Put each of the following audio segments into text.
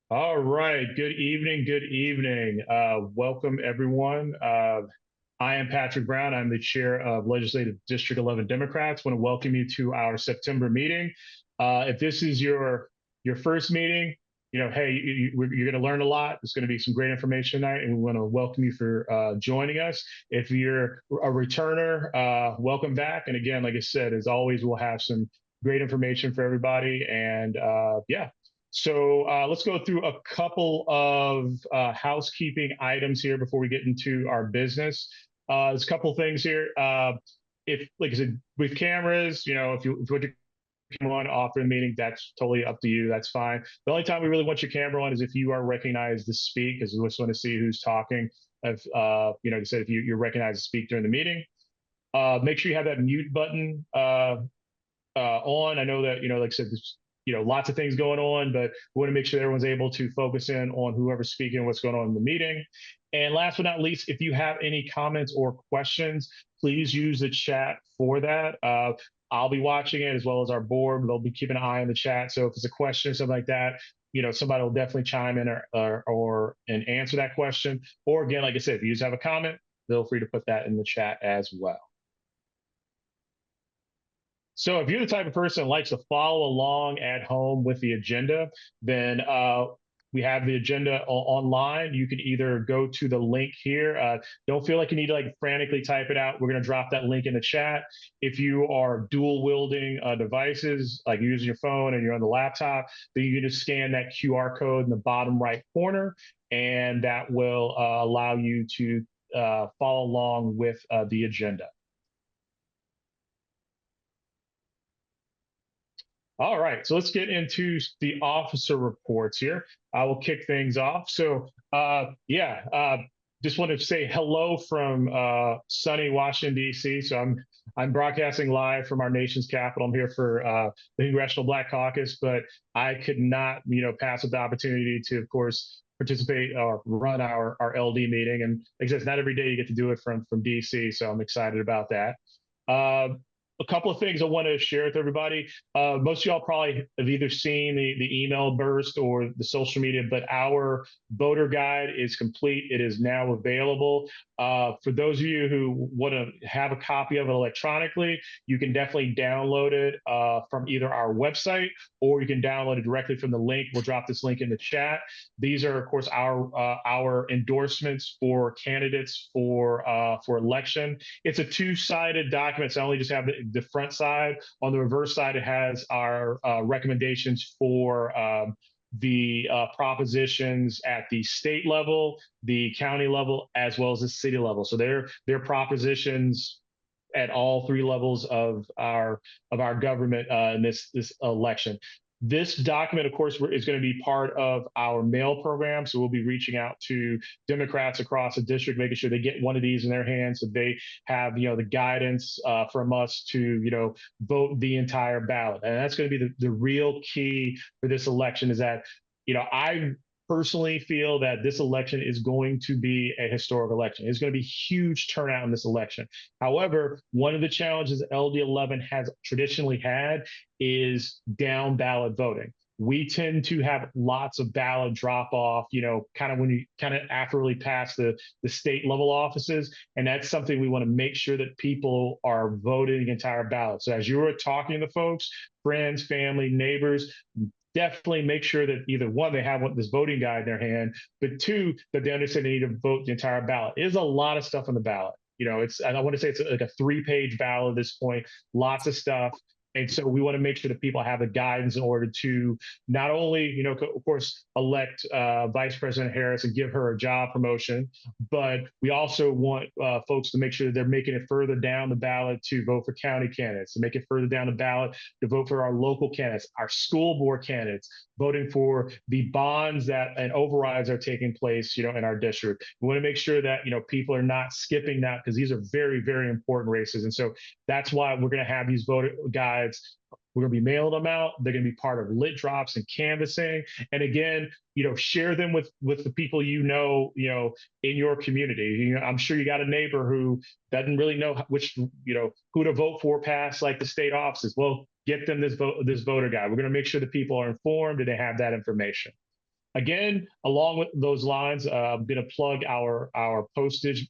All right. Good evening. Good evening. Welcome, everyone. I am Patrick Brown. I'm the chair of Legislative District 11 Democrats. Want to welcome you to our September meeting. If this is your first meeting, hey, you're going to learn a lot. There's going to be some great information tonight, and we want to welcome you for joining us. If you're a returner, welcome back. And again, like I said, as always, we'll have some great information for everybody. And yeah, so let's go through a couple of housekeeping items here before we get into our business. There's a couple things here. If, like I said, with cameras, if you want your camera on off in the meeting, that's totally up to you. That's fine. The only time we really want your camera on is if you are recognized to speak, because we just want to see who's talking. If like I said, if you're recognized to speak during the meeting, make sure you have that mute button on. I know that, like I said, there's, lots of things going on, but we want to make sure everyone's able to focus in on whoever's speaking, what's going on in the meeting. And last but not least, if you have any comments or questions, please use the chat for that. I'll be watching it as well as our board. They'll be keeping an eye on the chat. So if it's a question or something like that, somebody will definitely chime in or and answer that question. Or again, like I said, if you just have a comment, feel free to put that in the chat as well. So if you're the type of person that likes to follow along at home with the agenda, then we have the agenda online. You can either go to the link here. Don't feel like you need to like frantically type it out. We're going to drop that link in the chat. If you are dual wielding devices, like you're using your phone and you're on the laptop, then you can just scan that QR code in the bottom right corner, and that will allow you to follow along with the agenda. All right, so let's get into the officer reports here. I will kick things off. So, just want to say hello from sunny Washington D.C. So I'm broadcasting live from our nation's capital. I'm here for the Congressional Black Caucus, but I could not, pass up the opportunity to, of course, participate or run our LD meeting. And like I said, it's not every day you get to do it from DC, so I'm excited about that. Uh, a couple of things I want to share with everybody. Most of y'all probably have either seen the email burst or the social media, but our voter guide is complete. It is now available. For those of you who want to have a copy of it electronically, you can definitely download it from either our website or you can download it directly from the link. We'll drop this link in the chat. These are, of course, our endorsements for candidates for election. It's a two-sided document. So I only just have the front side. On the reverse side, it has our recommendations for the propositions at the state level, the county level, as well as the city level. So they're propositions at all three levels of our government in this election. This document, of course, is going to be part of our mail program. So we'll be reaching out to Democrats across the district, making sure they get one of these in their hands so they have, the guidance from us to, vote the entire ballot. And that's going to be the real key for this election is that, I personally feel that this election is going to be a historic election. It's going to be huge turnout in this election. However, one of the challenges LD11 has traditionally had is down ballot voting. We tend to have lots of ballot drop off, kind of when you kind of after really pass the state level offices. And that's something we want to make sure that people are voting the entire ballot. So as you were talking to folks, friends, family, neighbors, definitely make sure that either one, they have this voting guide in their hand, but two, that they understand they need to vote the entire ballot. There's a lot of stuff on the ballot. I want to say it's like a 3-page ballot at this point, lots of stuff. And so we want to make sure that people have the guidance in order to not only, of course, elect Vice President Harris and give her a job promotion, but we also want folks to make sure that they're making it further down the ballot to vote for county candidates, to make it further down the ballot to vote for our local candidates, our school board candidates, voting for the bonds that and overrides are taking place, in our district. We want to make sure that, people are not skipping that because these are very, very important races. And so that's why we're going to have these voter guides. We're going to be mailing them out. They're going to be part of lit drops and canvassing. And again, share them with the people in your community. I'm sure you got a neighbor who doesn't really know which who to vote for past like the state offices. Well, get them this voter guide. We're going to make sure that people are informed and they have that information. again, along with those lines, I'm going to plug our postage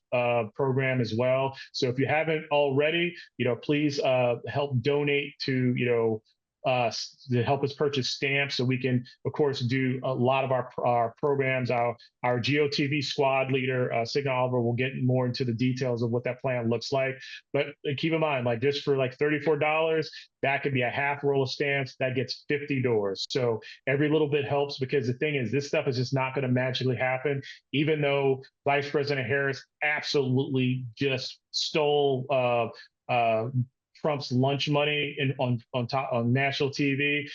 program as well. So if you haven't already, please help donate to to help us purchase stamps so we can, of course, do a lot of our programs. Our GOTV squad leader, Signa Oliver, will get more into the details of what that plan looks like. But keep in mind, like just for like $34, that could be a half roll of stamps. That gets 50 doors. So every little bit helps, because the thing is, this stuff is just not going to magically happen, even though Vice President Harris absolutely just stole Trump's lunch money on national TV.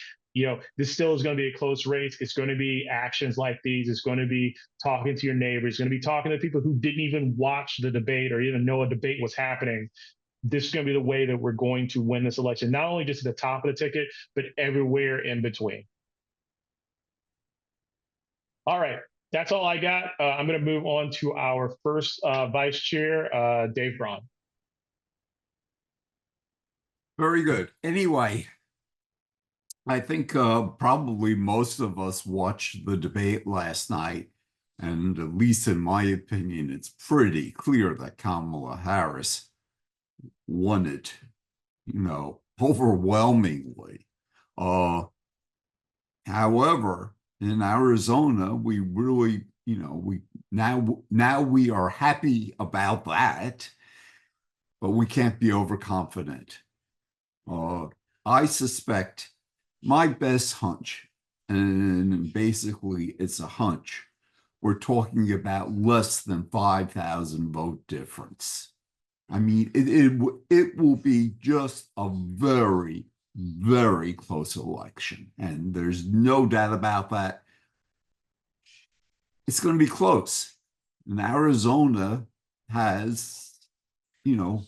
This still is going to be a close race. It's going to be actions like these. It's going to be talking to your neighbors. It's going to be talking to people who didn't even watch the debate or even know a debate was happening. This is going to be the way that we're going to win this election, not only just at the top of the ticket, but everywhere in between. All right. That's all I got. I'm going to move on to our first vice chair, Dave Braun. Very good. Anyway, I think probably most of us watched the debate last night, and at least in my opinion, it's pretty clear that Kamala Harris won it, overwhelmingly. However, in Arizona, we really, now we are happy about that, but we can't be overconfident. I suspect, my best hunch, and basically it's a hunch, we're talking about less than 5,000 vote difference. I mean, it will be just a very, very close election, and there's no doubt about that. It's going to be close. And Arizona has,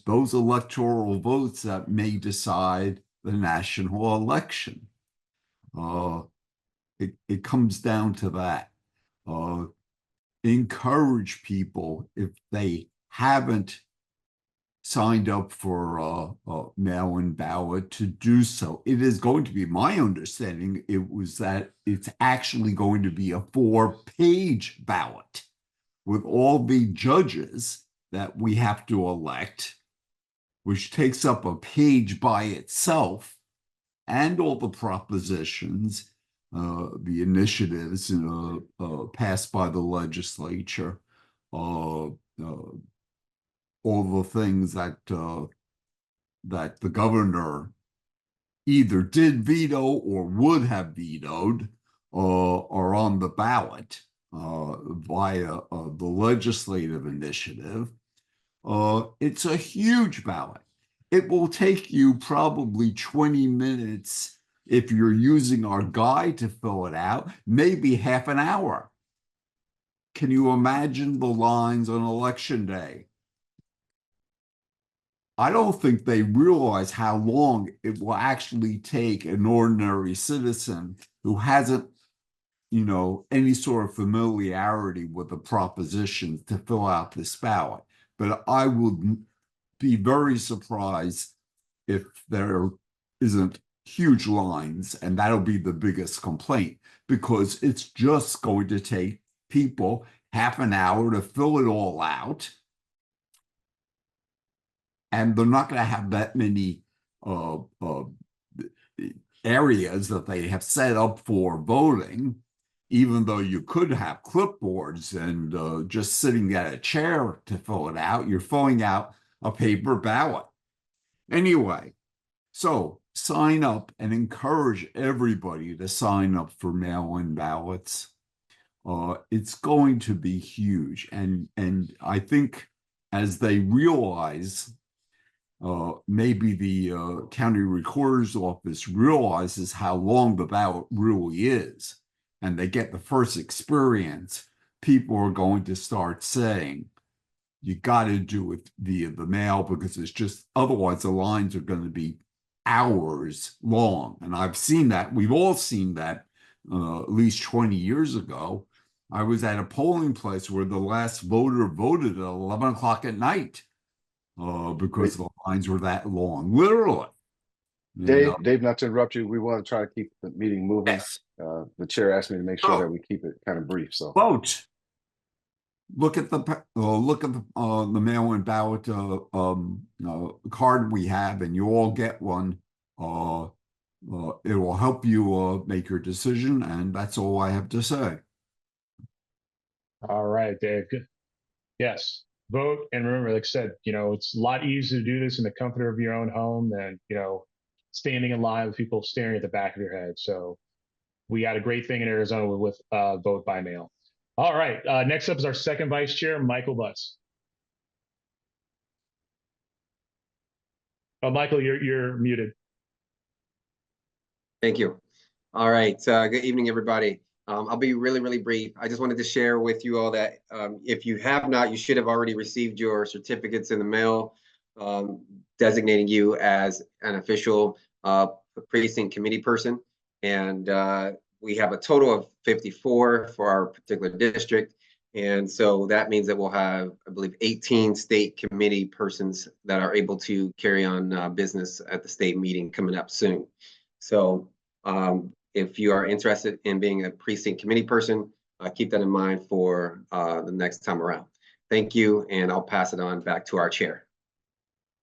those electoral votes that may decide the national election. It comes down to that. Encourage people, if they haven't signed up for a mail-in ballot, to do so. It is going to be, my understanding, that it's actually going to be a 4-page ballot with all the judges that we have to elect, which takes up a page by itself, and all the propositions, the initiatives passed by the legislature, all the things that the governor either did veto or would have vetoed are on the ballot via the legislative initiative. It's a huge ballot. It will take you probably 20 minutes if you're using our guide to fill it out, maybe half an hour. Can you imagine the lines on election day? I don't think they realize how long it will actually take an ordinary citizen who hasn't, any sort of familiarity with the propositions to fill out this ballot. But I would be very surprised if there isn't huge lines, and that'll be the biggest complaint, because it's just going to take people half an hour to fill it all out. And they're not going to have that many areas that they have set up for voting, even though you could have clipboards and just sitting at a chair to fill it out. You're filling out a paper ballot. Anyway, so sign up and encourage everybody to sign up for mail-in ballots. It's going to be huge. And I think as they realize, maybe the county recorder's office realizes how long the ballot really is, and they get the first experience, people are going to start saying, you got to do it via the mail, because it's just, otherwise the lines are going to be hours long. And I've seen that. We've all seen that at least 20 years ago. I was at a polling place where the last voter voted at 11 o'clock at night because the lines were that long, literally. And Dave, not to interrupt you, we want to try to keep the meeting moving. Yes. The chair asked me to make sure that we keep it kind of brief. So vote. Look at the mail-in ballot card we have, and you all get one. It will help you make your decision, and that's all I have to say. All right, Dave. Good. Yes. Vote. And remember, like I said, it's a lot easier to do this in the comfort of your own home than, standing in line with people staring at the back of your head. So we got a great thing in Arizona with vote by mail. All right. Next up is our second vice chair, Michael Butts. Oh, Michael, you're muted. Thank you. All right. Good evening, everybody. I'll be really, really brief. I just wanted to share with you all that if you have not, you should have already received your certificates in the mail designating you as an official precinct committee person. And we have a total of 54 for our particular district. And so that means that we'll have, I believe, 18 state committee persons that are able to carry on business at the state meeting coming up soon. So if you are interested in being a precinct committee person, keep that in mind for the next time around. Thank you, and I'll pass it on back to our chair.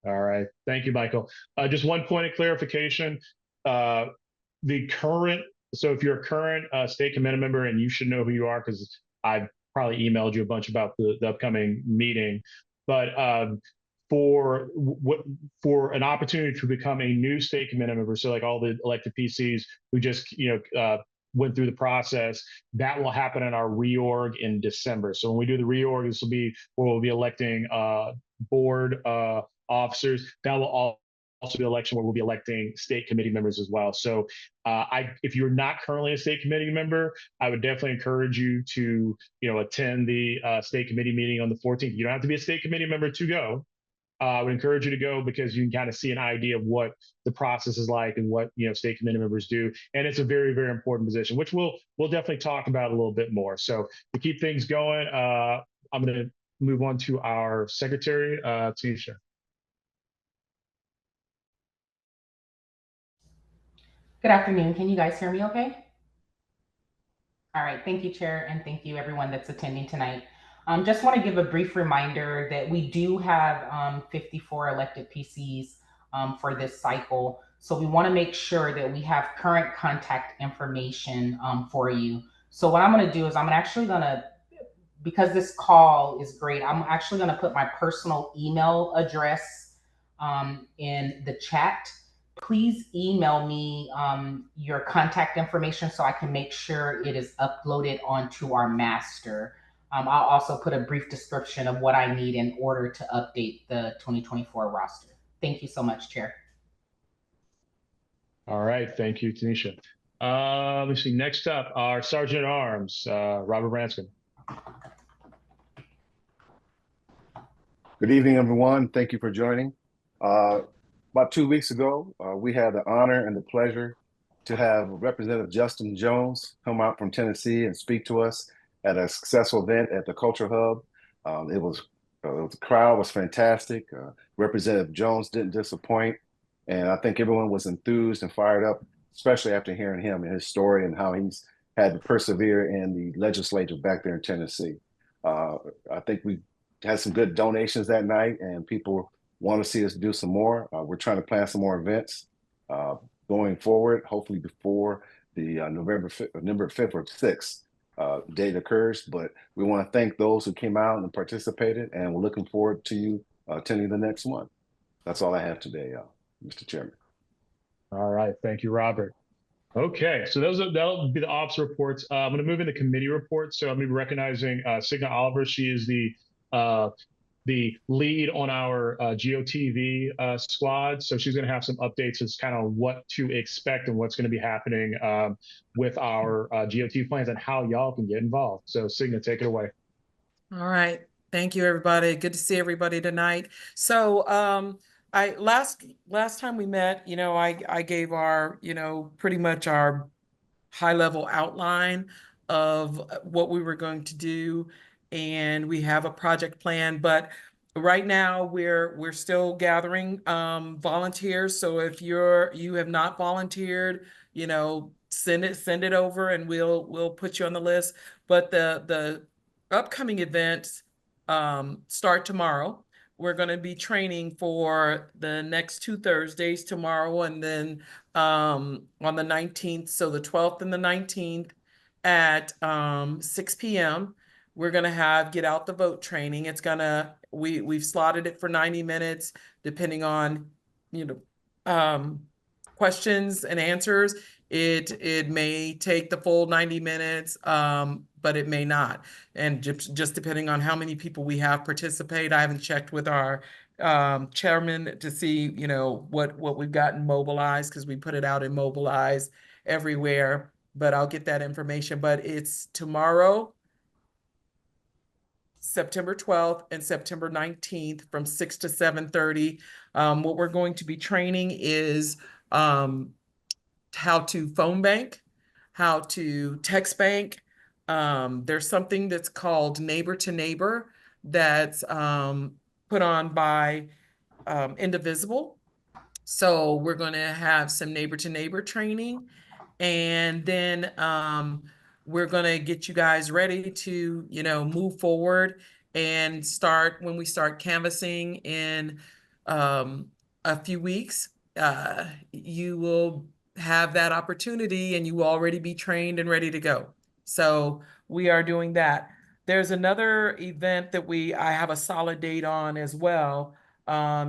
All right. Thank you, Michael. Just one point of clarification. So if you're a current state committee member, and you should know who you are because I've probably emailed you a bunch about the upcoming meeting, but for an opportunity to become a new state committee member, so like all the elected PCs who just went through the process, that will happen in our reorg in December. So when we do the reorg, this will be where we'll be electing board officers. That will also be election where we'll be electing state committee members as well. So if you're not currently a state committee member, I would definitely encourage you to attend the state committee meeting on the 14th. You don't have to be a state committee member to go. I would encourage you to go because you can kind of see an idea of what the process is like and what state committee members do. And it's a very, very important position, which we'll definitely talk about a little bit more. So to keep things going, I'm going to move on to our secretary, Tanisha. Good afternoon. Can you guys hear me okay? All right. Thank you, Chair, and thank you everyone that's attending tonight. Just want to give a brief reminder that we do have 54 elected PCs for this cycle. So we want to make sure that we have current contact information for you. So what I'm going to do is I'm actually going to, because this call is great, I'm actually going to put my personal email address in the chat. Please email me your contact information so I can make sure it is uploaded onto our master. I'll also put a brief description of what I need in order to update the 2024 roster. Thank you so much, Chair. All right. Thank you, Tanisha. Let's see. Next up, our Sergeant at Arms, Robert Branscombe. good evening, everyone. Thank you for joining. About 2 weeks ago, we had the honor and the pleasure to have Representative Justin Jones come out from Tennessee and speak to us at a successful event at the Culture Hub. The crowd was fantastic. Representative Jones didn't disappoint. And I think everyone was enthused and fired up, especially after hearing him and his story and how he's had to persevere in the legislature back there in Tennessee. I think we had some good donations that night, and people want to see us do some more. We're trying to plan some more events going forward, hopefully before the November 5th or 6th date occurs. But we want to thank those who came out and participated, and we're looking forward to you attending the next one. That's all I have today, Mr. Chairman. All right. Thank you, Robert. Okay, so that'll be the ops reports. I'm going to move into committee reports. So I'm going to be recognizing Signa Oliver. She is the lead on our GOTV squad. So she's going to have some updates as kind of what to expect and what's going to be happening with our GOTV plans and how y'all can get involved. So Signa, take it away. All right. Thank you, everybody. Good to see everybody tonight. So last time we met, I gave our, pretty much our high level outline of what we were going to do. And we have a project plan, but right now we're still gathering volunteers. So if you have not volunteered, you know, send it over and we'll put you on the list. But the upcoming events start tomorrow. We're going to be training for the next 2 Thursdays, tomorrow and then on the 19th, so the 12th and the 19th at 6 p.m. We're gonna have get out the vote training. It's gonna we've slotted it for 90 minutes, depending on, you know, questions and answers. It may take the full 90 minutes, but it may not. And just depending on how many people we have participate. I haven't checked with our chairman to see, you know, what we've gotten mobilized, because we put it out in Mobilize everywhere. But I'll get that information. But it's tomorrow, September 12th and September 19th from 6 to 7:30. What we're going to be training is how to phone bank, how to text bank. There's something that's called Neighbor to Neighbor that's put on by Indivisible. So we're going to have some neighbor to neighbor training, and then we're going to get you guys ready to, you know, move forward and start when we start canvassing in a few weeks. You will have that opportunity and you will already be trained and ready to go. So we are doing that. There's another event that I have a solid date on as well,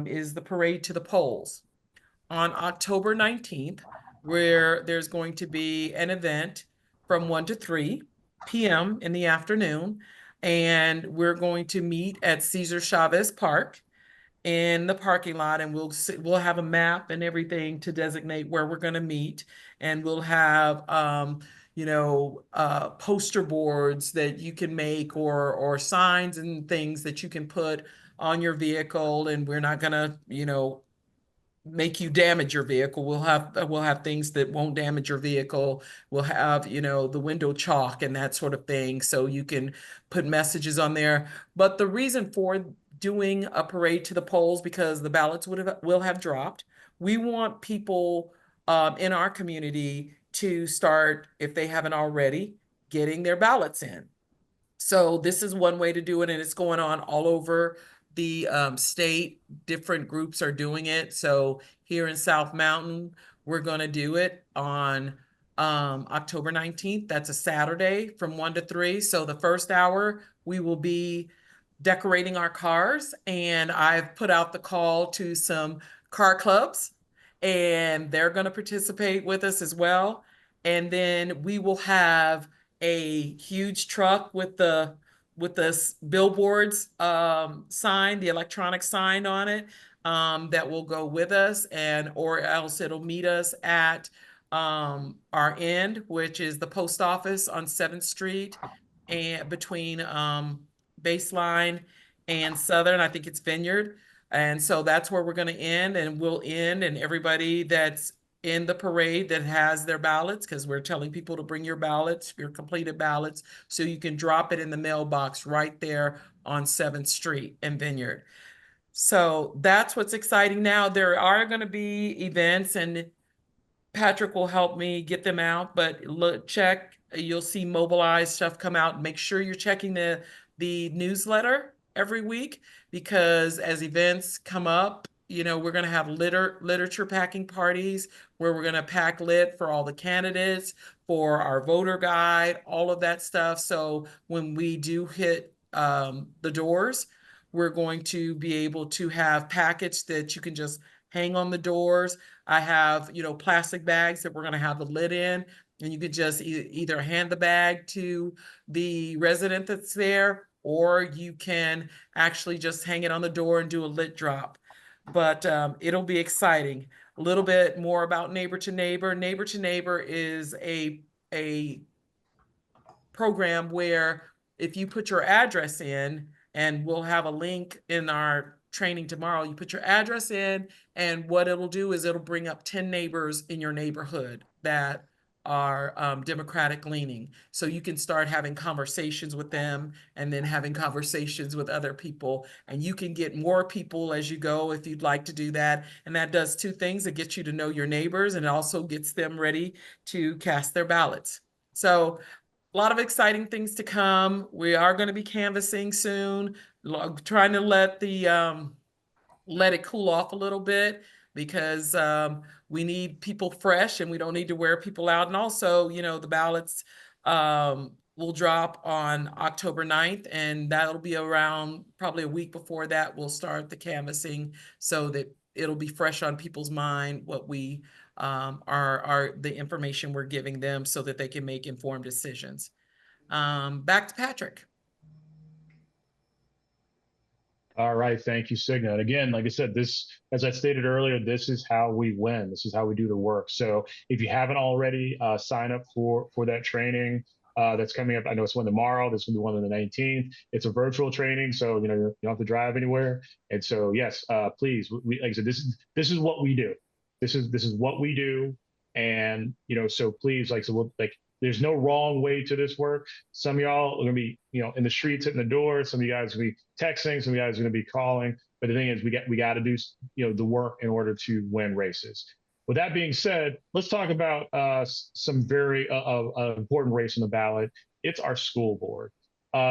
is the Parade to the Polls on October 19th, where there's going to be an event from 1 to 3 p.m. in the afternoon. And we're going to meet at Cesar Chavez Park in the parking lot, and we'll have a map and everything to designate where we're going to meet. And we'll have you know, poster boards that you can make, or signs and things that you can put on your vehicle. And we're not going to, you know, make you damage your vehicle. We'll have things that won't damage your vehicle. We'll have, you know, the window chalk and that sort of thing, so you can put messages on there. But the reason for doing a parade to the polls, because the ballots will have dropped. We want people in our community to start, if they haven't already, getting their ballots in. So this is one way to do it, and it's going on all over the state. Different groups are doing it. So here in South Mountain, we're going to do it on October 19th. That's a Saturday from 1 to 3. So the first hour, we will be decorating our cars, and I've put out the call to some car clubs, and they're going to participate with us as well. And then we will have a huge truck with the billboards sign, the electronic sign on it, that will go with us, and or else it'll meet us at our end, which is the post office on 7th Street, and between Baseline and Southern. I think it's Vineyard. And so that's where we're going to end, and we'll end, and everybody that's in the parade that has their ballots, because we're telling people to bring your ballots, your completed ballots, so you can drop it in the mailbox right there on 7th Street and Vineyard. So that's what's exciting now. There are going to be events, and Patrick will help me get them out, but look, you'll see Mobilize stuff come out. Make sure you're checking the newsletter every week, because as events come up, you know, we're going to have literature packing parties where we're going to pack lit for all the candidates, for our voter guide, all of that stuff. So when we do hit the doors, we're going to be able to have packets that you can just hang on the doors. I have, you know, plastic bags that we're going to have the lid in, and you could just either hand the bag to the resident that's there, or you can actually just hang it on the door and do a lit drop. But it'll be exciting. A little bit more about Neighbor to Neighbor. Neighbor to Neighbor is a program where if you put your address in, and we'll have a link in our training tomorrow, you put your address in, and what it'll do is it'll bring up 10 neighbors in your neighborhood that Democratic leaning. So you can start having conversations with them and then having conversations with other people. And you can get more people as you go if you'd like to do that. And that does two things. It gets you to know your neighbors and it also gets them ready to cast their ballots. So a lot of exciting things to come. We are going to be canvassing soon, trying to let it cool off a little bit because we need people fresh and we don't need to wear people out. And also, the ballots will drop on October 9th, and that'll be around probably a week before that. We'll start the canvassing so that it'll be fresh on people's mind what we are the information we're giving them so that they can make informed decisions. Back to Patrick. All right, thank you, Signa. And again, like I said, this, as I stated earlier, this is how we win. This is how we do the work. So if you haven't already, sign up for that training that's coming up. I know it's one tomorrow. This will be one on the 19th. It's a virtual training, so you don't have to drive anywhere. And so yes, please, like I said, this is what we do. This is what we do. And so please, there's no wrong way to this work. Some of y'all are gonna be, in the streets, hitting the door. Some of you guys will be texting. Some of you guys are gonna be calling. But the thing is, we got to do, the work in order to win races. With that being said, let's talk about some very important race on the ballot. It's our school board.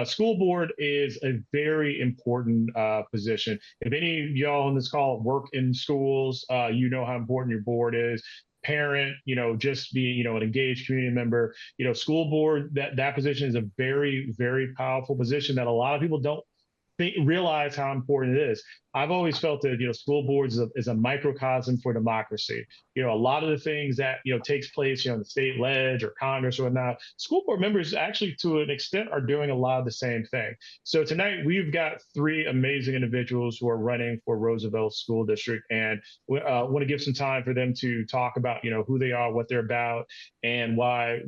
School board is a very important position. If any of y'all on this call work in schools, you know how important your board is. Parent, just be, an engaged community member. School board, that position is a very, very powerful position that a lot of people don't realize how important it is. I've always felt that school boards is a microcosm for democracy. A lot of the things that takes place in the state ledge or Congress or whatnot, school board members actually to an extent are doing a lot of the same thing. So tonight we've got three amazing individuals who are running for Roosevelt School District, and we want to give some time for them to talk about who they are, what they're about, and why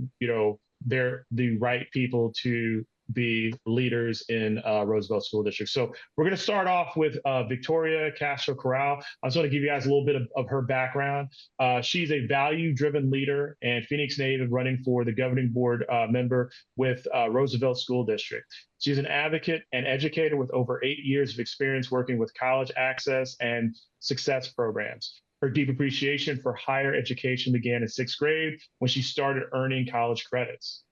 they're the right people to be leaders in Roosevelt School District. So we're going to start off with Victoria Castro Corral. I just want to give you guys a little bit of her background. She's a value-driven leader and Phoenix native running for the governing board member with Roosevelt School District. She's an advocate and educator with over 8 years of experience working with college access and success programs. Her deep appreciation for higher education began in 6th grade when she started earning college credits.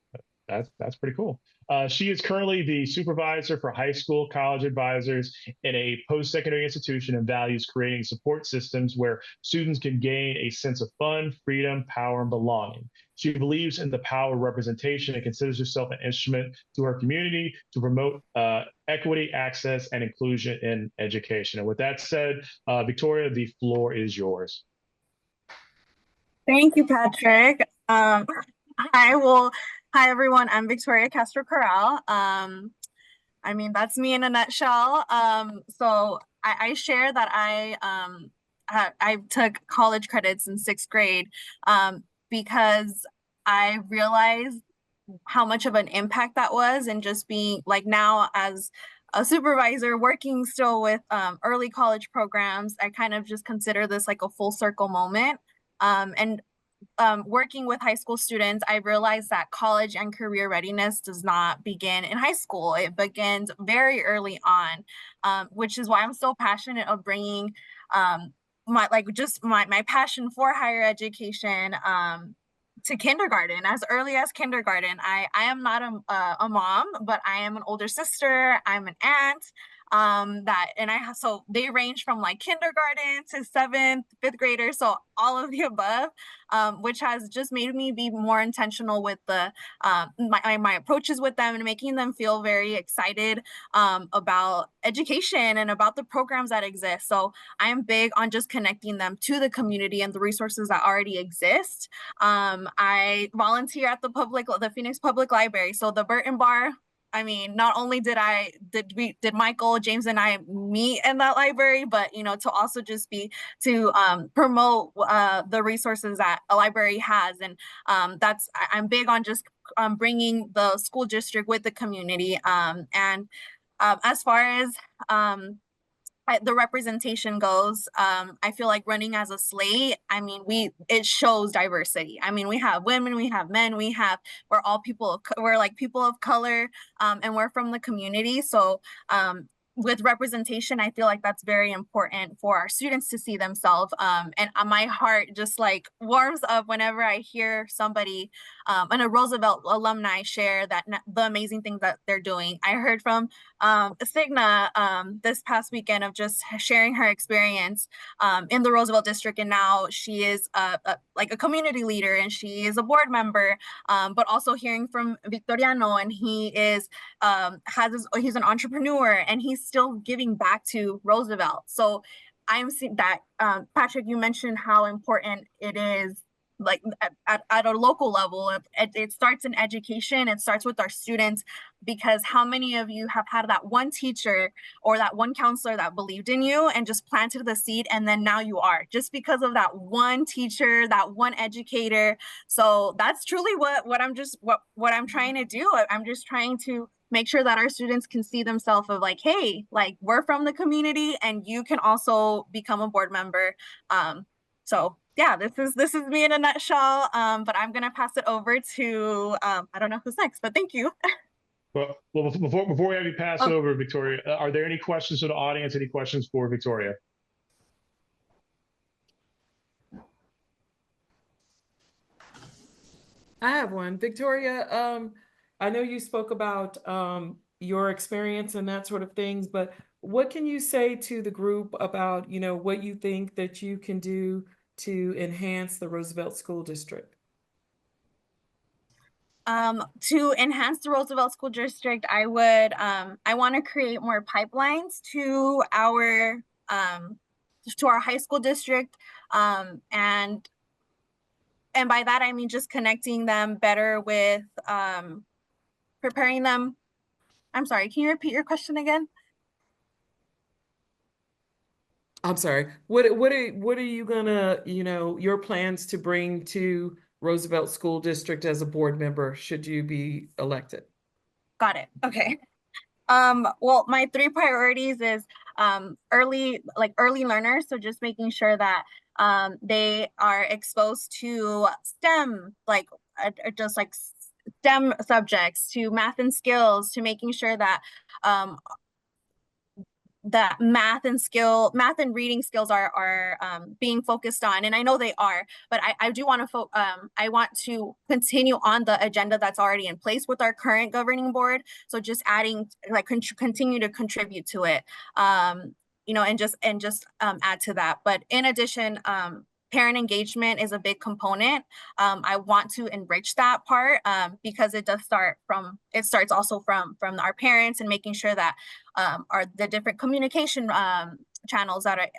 That's pretty cool. She is currently the supervisor for high school college advisors in a post-secondary institution and values creating support systems where students can gain a sense of fun, freedom, power, and belonging. She believes in the power of representation and considers herself an instrument to her community to promote equity, access, and inclusion in education. And with that said, Victoria, the floor is yours. Thank you, Patrick. Hi, everyone. I'm Victoria Castro Corral. That's me in a nutshell. So I share that I took college credits in 6th grade because I realized how much of an impact that was, and just being like now as a supervisor working still with early college programs, I kind of just consider this like a full circle moment. Working with high school students, I realized that college and career readiness does not begin in high school. It begins very early on, which is why I'm so passionate of bringing my passion for higher education to kindergarten, as early as kindergarten. I am not a mom, but I am an older sister. I'm an aunt. So they range from like kindergarten to 7th, 5th graders, so all of the above, which has just made me be more intentional with my approaches with them and making them feel very excited about education and about the programs that exist. So I am big on just connecting them to the community and the resources that already exist. I volunteer at the Phoenix Public Library, so the Burton Bar. Not only did Michael, James, and I meet in that library, but to also just to promote the resources that a library has, and I'm big on just bringing the school district with the community. As far as the representation goes, I feel like running as a slate, I mean, it shows diversity. I mean, we have women, we have men, we're all we're like people of color, and we're from the community. So with representation, I feel like that's very important for our students to see themselves. And my heart just like warms up whenever I hear somebody and a Roosevelt alumni share the amazing things that they're doing. I heard from Signa this past weekend of just sharing her experience in the Roosevelt district, and now she is like a community leader and she is a board member, but also hearing from Victoriano, and he is he's an entrepreneur and he's still giving back to Roosevelt. So I'm seeing that Patrick, you mentioned how important it is, like at a local level. It starts in education. It starts with our students, because how many of you have had that one teacher or that one counselor that believed in you and just planted the seed, and then now you are, just because of that one teacher, that one educator. So that's truly what I'm trying to do. I'm just trying to make sure that our students can see themselves of like, hey, like we're from the community and you can also become a board member. So yeah, this is me in a nutshell. But I'm gonna pass it over to I don't know who's next, but thank you. Well, before we have you pass it over, Victoria, are there any questions from the audience? Any questions for Victoria? I have one. Victoria, I know you spoke about your experience and that sort of things, but what can you say to the group about, what you think that you can do to enhance the Roosevelt School District? To enhance the Roosevelt School District, I want to create more pipelines to our high school district, and by that I mean just connecting them better with preparing them. I'm sorry, can you repeat your question again? I'm sorry. What are you gonna, your plans to bring to Roosevelt School District as a board member should you be elected? Got it. Okay. Well, my 3 priorities is early learners. So just making sure that they are exposed to STEM, just like STEM subjects, to math and skills, to making sure that that math and reading skills are being focused on, and I know they are, but I do want to I want to continue on the agenda that's already in place with our current governing board. So just adding, like, continue to contribute to it, and just add to that. But in addition, parent engagement is a big component. I want to enrich that part because it starts also from our parents, and making sure that are the different communication channels that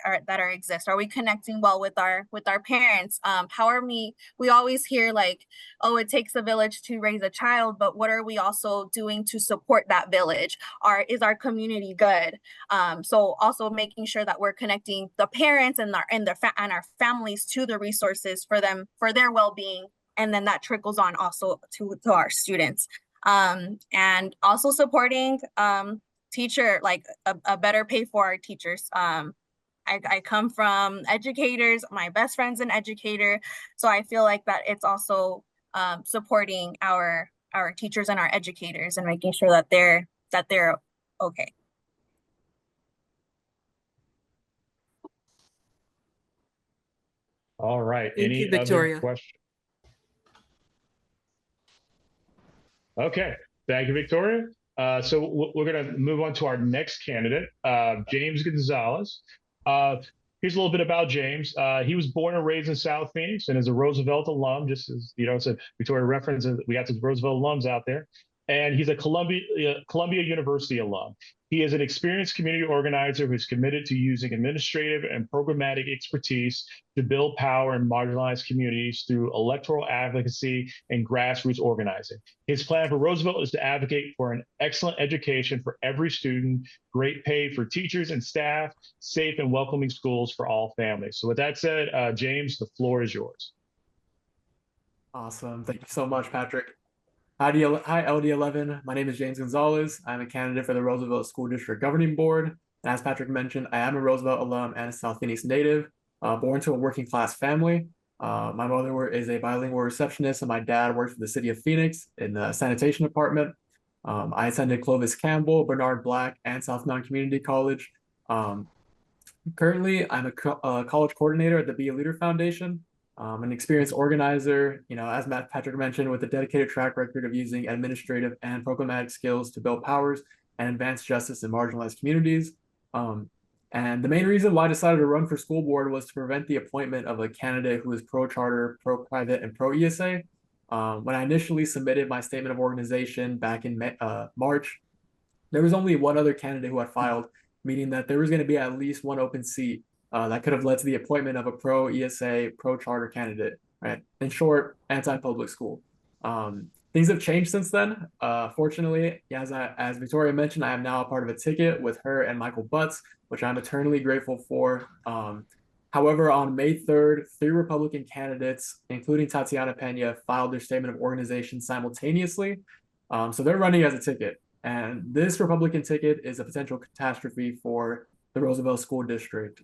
exist. Are we connecting well with our parents? How are we always hear like, oh, it takes a village to raise a child, but what are we also doing to support that village? Is our community good? So also making sure that we're connecting the parents and our families to the resources for them, for their well-being, and then that trickles on also to our students. And also supporting teacher, like a better pay for our teachers. I come from educators, my best friend's an educator, so I feel like that it's also supporting our teachers and our educators and making sure that they're okay. All right. Thank Any you, Victoria. other questions? Okay. Thank you, Victoria. So we're going to move on to our next candidate, James Gonzalez. Here's a little bit about James. He was born and raised in South Phoenix and is a Roosevelt alum, just as, so Victoria referenced, we got some Roosevelt alums out there. And he's a Columbia University alum. He is an experienced community organizer who's committed to using administrative and programmatic expertise to build power in marginalized communities through electoral advocacy and grassroots organizing. His plan for Roosevelt is to advocate for an excellent education for every student, great pay for teachers and staff, safe and welcoming schools for all families. So with that said, James, the floor is yours. Awesome. Thank you so much, Patrick. Hi, LD11. My name is James Gonzalez. I'm a candidate for the Roosevelt School District Governing Board. And as Patrick mentioned, I am a Roosevelt alum and a South Phoenix native, born to a working class family. My mother is a bilingual receptionist, and my dad worked for the city of Phoenix in the sanitation department. I attended Clovis Campbell, Bernard Black, and South Mountain Community College. Currently, I'm a college coordinator at the Be a Leader Foundation. An experienced organizer, as Patrick mentioned, with a dedicated track record of using administrative and programmatic skills to build powers and advance justice in marginalized communities. And the main reason why I decided to run for school board was to prevent the appointment of a candidate who is pro-charter, pro-private, and pro-ESA. When I initially submitted my statement of organization back in March, there was only one other candidate who had filed, meaning that there was going to be at least one open seat that could have led to the appointment of a pro-ESA, pro-charter candidate, right? In short, anti-public school. Things have changed since then. Fortunately, as Victoria mentioned, I am now a part of a ticket with her and Michael Butts, which I'm eternally grateful for. However, on May 3rd, 3 Republican candidates, including Tatiana Pena, filed their statement of organization simultaneously. So they're running as a ticket. And this Republican ticket is a potential catastrophe for the Roosevelt School District.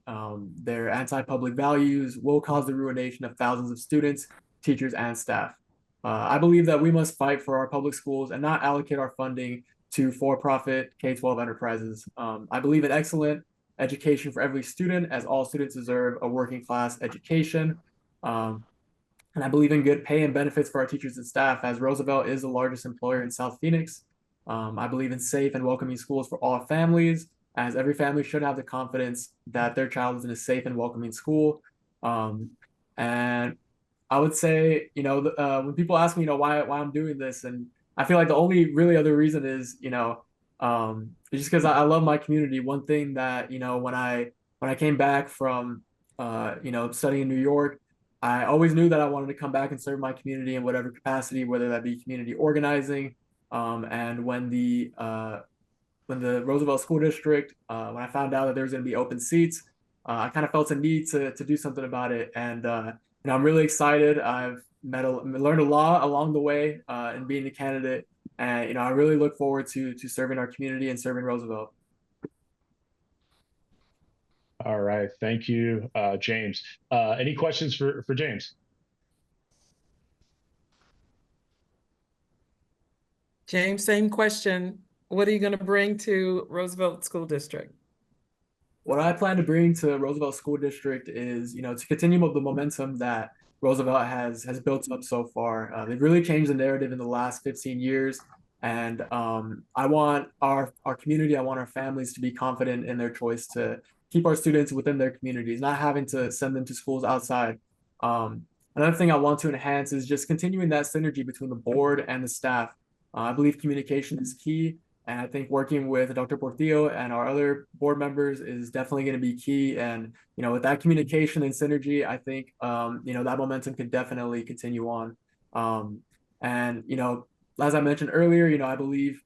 Their anti-public values will cause the ruination of thousands of students, teachers, and staff. I believe that we must fight for our public schools and not allocate our funding to for-profit K-12 enterprises. I believe in excellent education for every student, as all students deserve a working-class education. And I believe in good pay and benefits for our teachers and staff, as Roosevelt is the largest employer in South Phoenix. I believe in safe and welcoming schools for all families, as every family should have the confidence that their child is in a safe and welcoming school. And I would say, when people ask me, why I'm doing this, and I feel like the only really other reason is, it's just because I love my community. One thing that, when I came back from, studying in New York, I always knew that I wanted to come back and serve my community in whatever capacity, whether that be community organizing. And when the Roosevelt School District, when I found out that there was going to be open seats, I kind of felt a need to do something about it. And I'm really excited. I've learned a lot along the way in being a candidate, and I really look forward to serving our community and serving Roosevelt. All right, thank you, James. Any questions for James? James, same question. What are you going to bring to Roosevelt School District? What I plan to bring to Roosevelt School District is, to continue with the momentum that Roosevelt has built up so far. They've really changed the narrative in the last 15 years. And I want our community, I want our families to be confident in their choice to keep our students within their communities, not having to send them to schools outside. Another thing I want to enhance is just continuing that synergy between the board and the staff. I believe communication is key. And I think working with Dr. Portillo and our other board members is definitely going to be key. And, with that communication and synergy, I think, that momentum could definitely continue on. And, as I mentioned earlier, I believe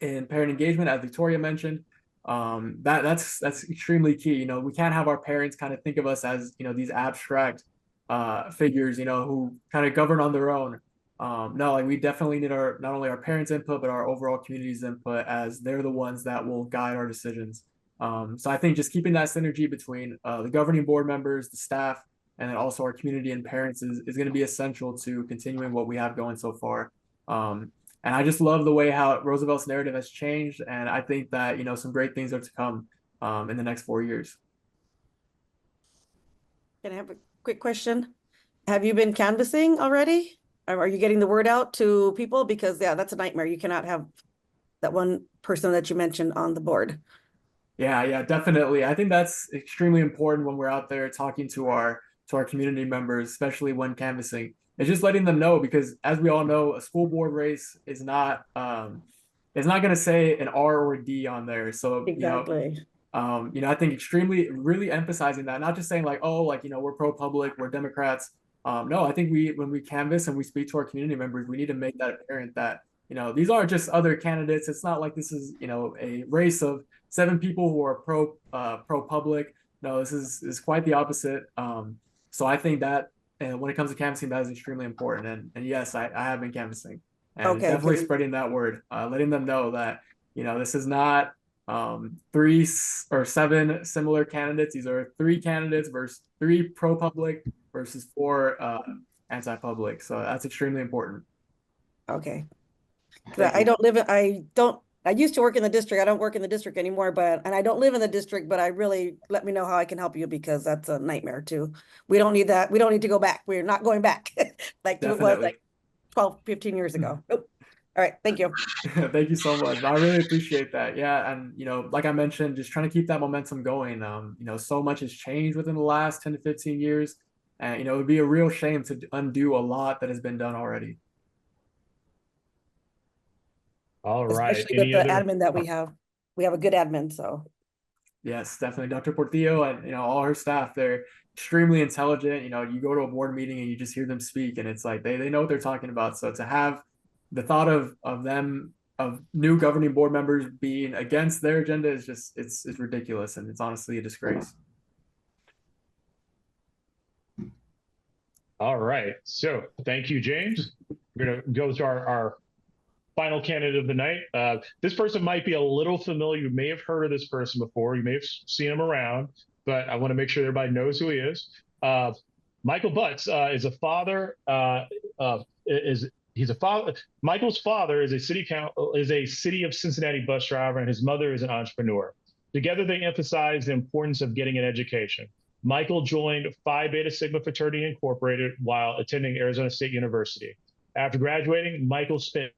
in parent engagement, as Victoria mentioned. That's extremely key. We can't have our parents kind of think of us as, these abstract figures, who kind of govern on their own. No, we definitely need not only our parents' input, but our overall community's input, as they're the ones that will guide our decisions. So I think just keeping that synergy between the governing board members, the staff, and then also our community and parents is going to be essential to continuing what we have going so far. And I just love the way how Roosevelt's narrative has changed. And I think that, some great things are to come in the next 4 years. Can I have a quick question? Have you been canvassing already? Are you getting the word out to people? Because that's a nightmare. You cannot have that one person that you mentioned on the board. Yeah, definitely. I think that's extremely important when we're out there talking to our community members, especially when canvassing. It's just letting them know, because as we all know, a school board race is not going to say an R or a D on there. So exactly. I think really emphasizing that, not just saying we're pro-public, we're Democrats. No, I think when we canvass and we speak to our community members, we need to make that apparent that, these aren't just other candidates. It's not like this is, a race of 7 people who are pro-public. No, this is quite the opposite. So I think that when it comes to canvassing, that is extremely important. And yes, I have been canvassing, and definitely spreading that word, letting them know that, this is not or 7 similar candidates. These are 3 candidates versus 3 pro-public versus 4 anti-public. So that's extremely important. Okay. 'Cause Thank I you. don't live in, I used to work in the district. I don't work in the district anymore, and I don't live in the district, but I really, let me know how I can help you because that's a nightmare too. We don't need that. We don't need to go back. We're not going back like it was Definitely. like 12, 15 years ago. Nope. All right. Thank you. Thank you so much. I really appreciate that. Yeah, and like I mentioned, just trying to keep that momentum going. So much has changed within the last 10 to 15 years, and it would be a real shame to undo a lot that has been done already. All right. Especially with Any the other? admin that we have. We have a good admin, so. Yes, definitely. Dr. Portillo and all her staff, they're extremely intelligent. You go to a board meeting and you just hear them speak, and it's like they know what they're talking about. So to have the thought of new governing board members being against their agenda is just it's ridiculous, and it's honestly a disgrace. All right. So thank you, James. We're going to go to our final candidate of the night. This person might be a little familiar. You may have heard of this person before. You may have seen him around, but I want to make sure everybody knows who he is. Michael Butts is a father. He's a father. Michael's father is a city of Cincinnati bus driver, and his mother is an entrepreneur. Together, they emphasize the importance of getting an education. Michael joined Phi Beta Sigma Fraternity Incorporated while attending Arizona State University. After graduating, Michael spent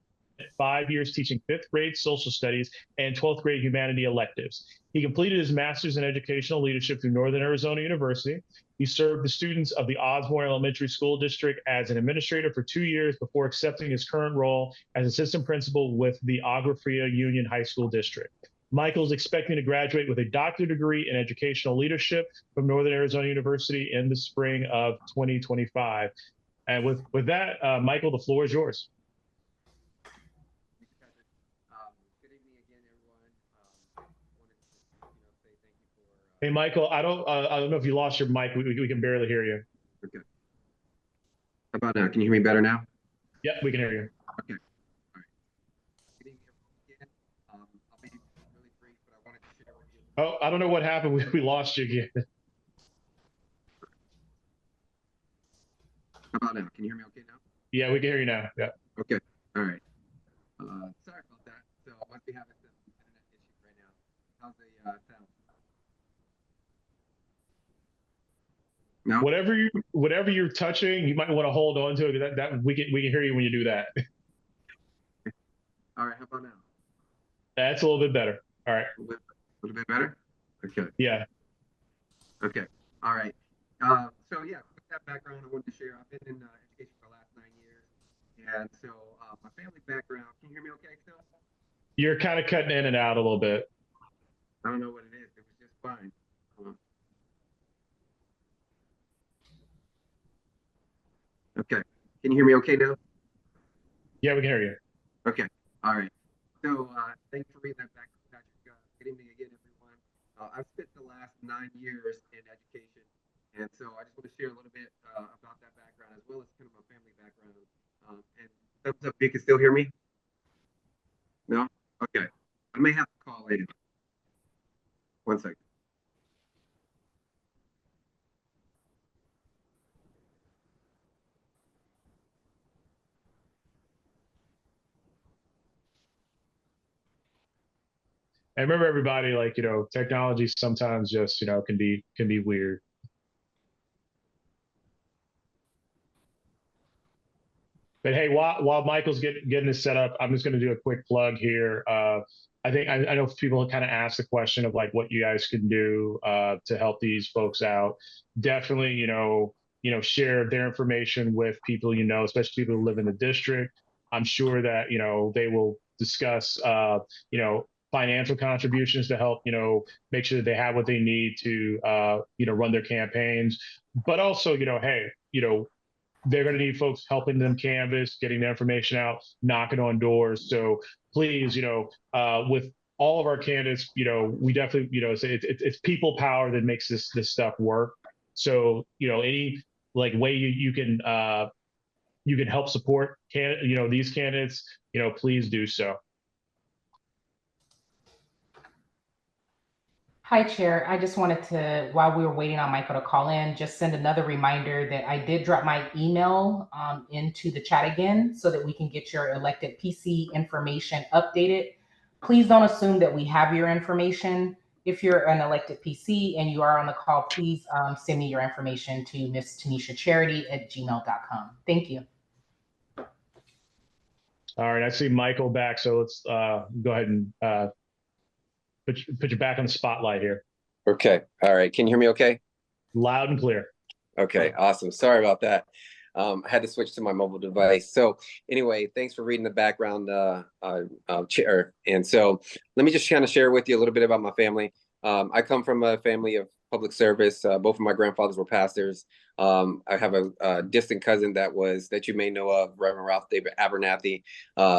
5 years teaching 5th grade social studies and 12th grade humanity electives. He completed his master's in educational leadership through Northern Arizona University. He served the students of the Osborne Elementary School District as an administrator for 2 years before accepting his current role as assistant principal with the Agua Fria Union High School District. Michael's expecting to graduate with a doctorate degree in educational leadership from Northern Arizona University in the spring of 2025. And with that, Michael, the floor is yours. Good evening again, everyone. Wanted to say thank you for. Hey, Michael, I don't know if you lost your mic. We can barely hear you. Okay. How about now? Can you hear me better now? Yep, we can hear you. Okay. All right. Good evening, everyone again. I'll be really brief, but I wanted to share with you. Oh, I don't know what happened. We lost you again. How about now? Can you hear me okay now? Yeah, we can hear you now. Yeah. Okay. All right. Sorry about that. So I must be having some internet issues right now. How's the sound? No. Whatever you're touching, you might want to hold on to it. That we can hear you when you do that. All right. How about now? That's a little bit better. All right. A little bit better. Okay. Yeah. Okay. All right. So yeah, with that background, I wanted to share. I've been in education for the last 9 years, and so my family background. Can you hear me okay still? You're kind of cutting in and out a little bit. I don't know what it is. It was just fine. Okay. Can you hear me okay now? Yeah, we can hear you. Okay. All right. So thanks for reading that back, Patrick. Good evening again, everyone. I've spent the last 9 years in education, and so I just want to share a little bit about that background as well as kind of my family background. And thumbs up, you can still hear me? No? Okay. I may have to call later. 1 second. And remember, everybody, like, technology sometimes just, can be weird. But hey, while Michael's getting this set up, I'm just going to do a quick plug here. I think I know people kind of ask the question of like what you guys can do to help these folks out. Definitely, share their information with people especially people who live in the district. I'm sure that they will discuss financial contributions to help make sure that they have what they need to run their campaigns. But also, hey, they're going to need folks helping them canvass, getting their information out, knocking on doors. So please, with all of our candidates, we definitely, it's people power that makes this stuff work. So, any like way you can help support these candidates, please do so. Hi, Chair. I just wanted to, while we were waiting on Michael to call in, just send another reminder that I did drop my email into the chat again so that we can get your elected PC information updated. Please don't assume that we have your information. If you're an elected PC and you are on the call, please send me your information to Miss Tanisha Charity at gmail.com. Thank you. All right, I see Michael back, so let's go ahead and put you back on the spotlight here. Okay. All right. Can you hear me okay? Loud and clear. Okay, awesome. Sorry about that. I had to switch to my mobile device. So anyway, thanks for reading the background, Chair. And so let me just kind of share with you a little bit about my family. I come from a family of public service. Both of my grandfathers were pastors. I have a distant cousin that you may know of, Reverend Ralph David Abernathy,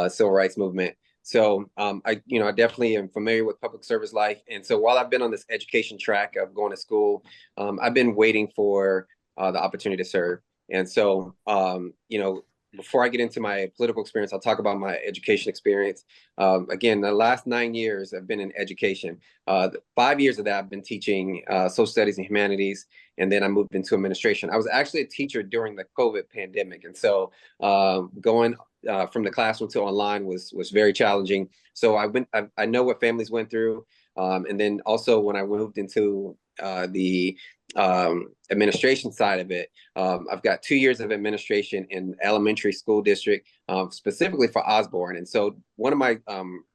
Civil Rights Movement. So I definitely am familiar with public service life. And so while I've been on this education track of going to school, I've been waiting for the opportunity to serve. And so, before I get into my political experience, I'll talk about my education experience. Again, the last 9 years I've been in education. 5 years of that I've been teaching social studies and humanities, and then I moved into administration. I was actually a teacher during the COVID pandemic, and so going from the classroom to online was very challenging. So I know what families went through, and then also when I moved into the administration side of it, I've got 2 years of administration in elementary school district, specifically for Osborne. And so one of my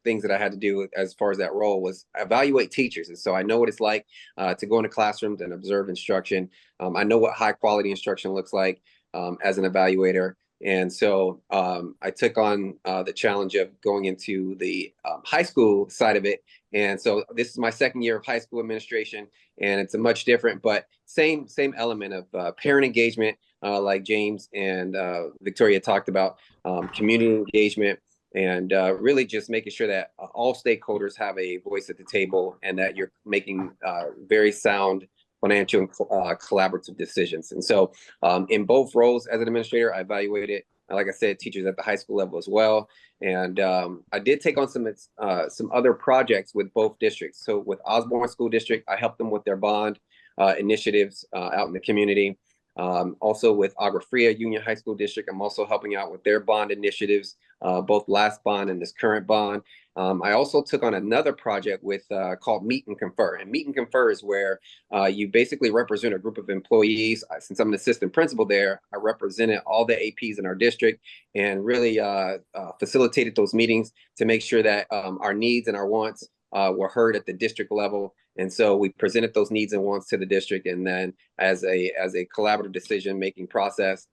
things that I had to do as far as that role was evaluate teachers. And so I know what it's like to go into classrooms and observe instruction. I know what high quality instruction looks like as an evaluator. And so I took on the challenge of going into the high school side of it. And so this is my second year of high school administration, and it's a much different, but same element of parent engagement, like James and Victoria talked about, community engagement, and really just making sure that all stakeholders have a voice at the table and that you're making very sound financial and collaborative decisions. And so in both roles as an administrator, I evaluated, like I said, teachers at the high school level as well. And I did take on some other projects with both districts. So with Osborne School District, I helped them with their bond initiatives out in the community. Also with Agua Fria Union High School District, I'm also helping out with their bond initiatives, both last bond and this current bond. I also took on another project with called Meet and Confer. And Meet and Confer is where you basically represent a group of employees. Since I'm an assistant principal there, I represented all the APs in our district and really facilitated those meetings to make sure that our needs and our wants were heard at the district level. And so we presented those needs and wants to the district. And then as a collaborative decision-making process,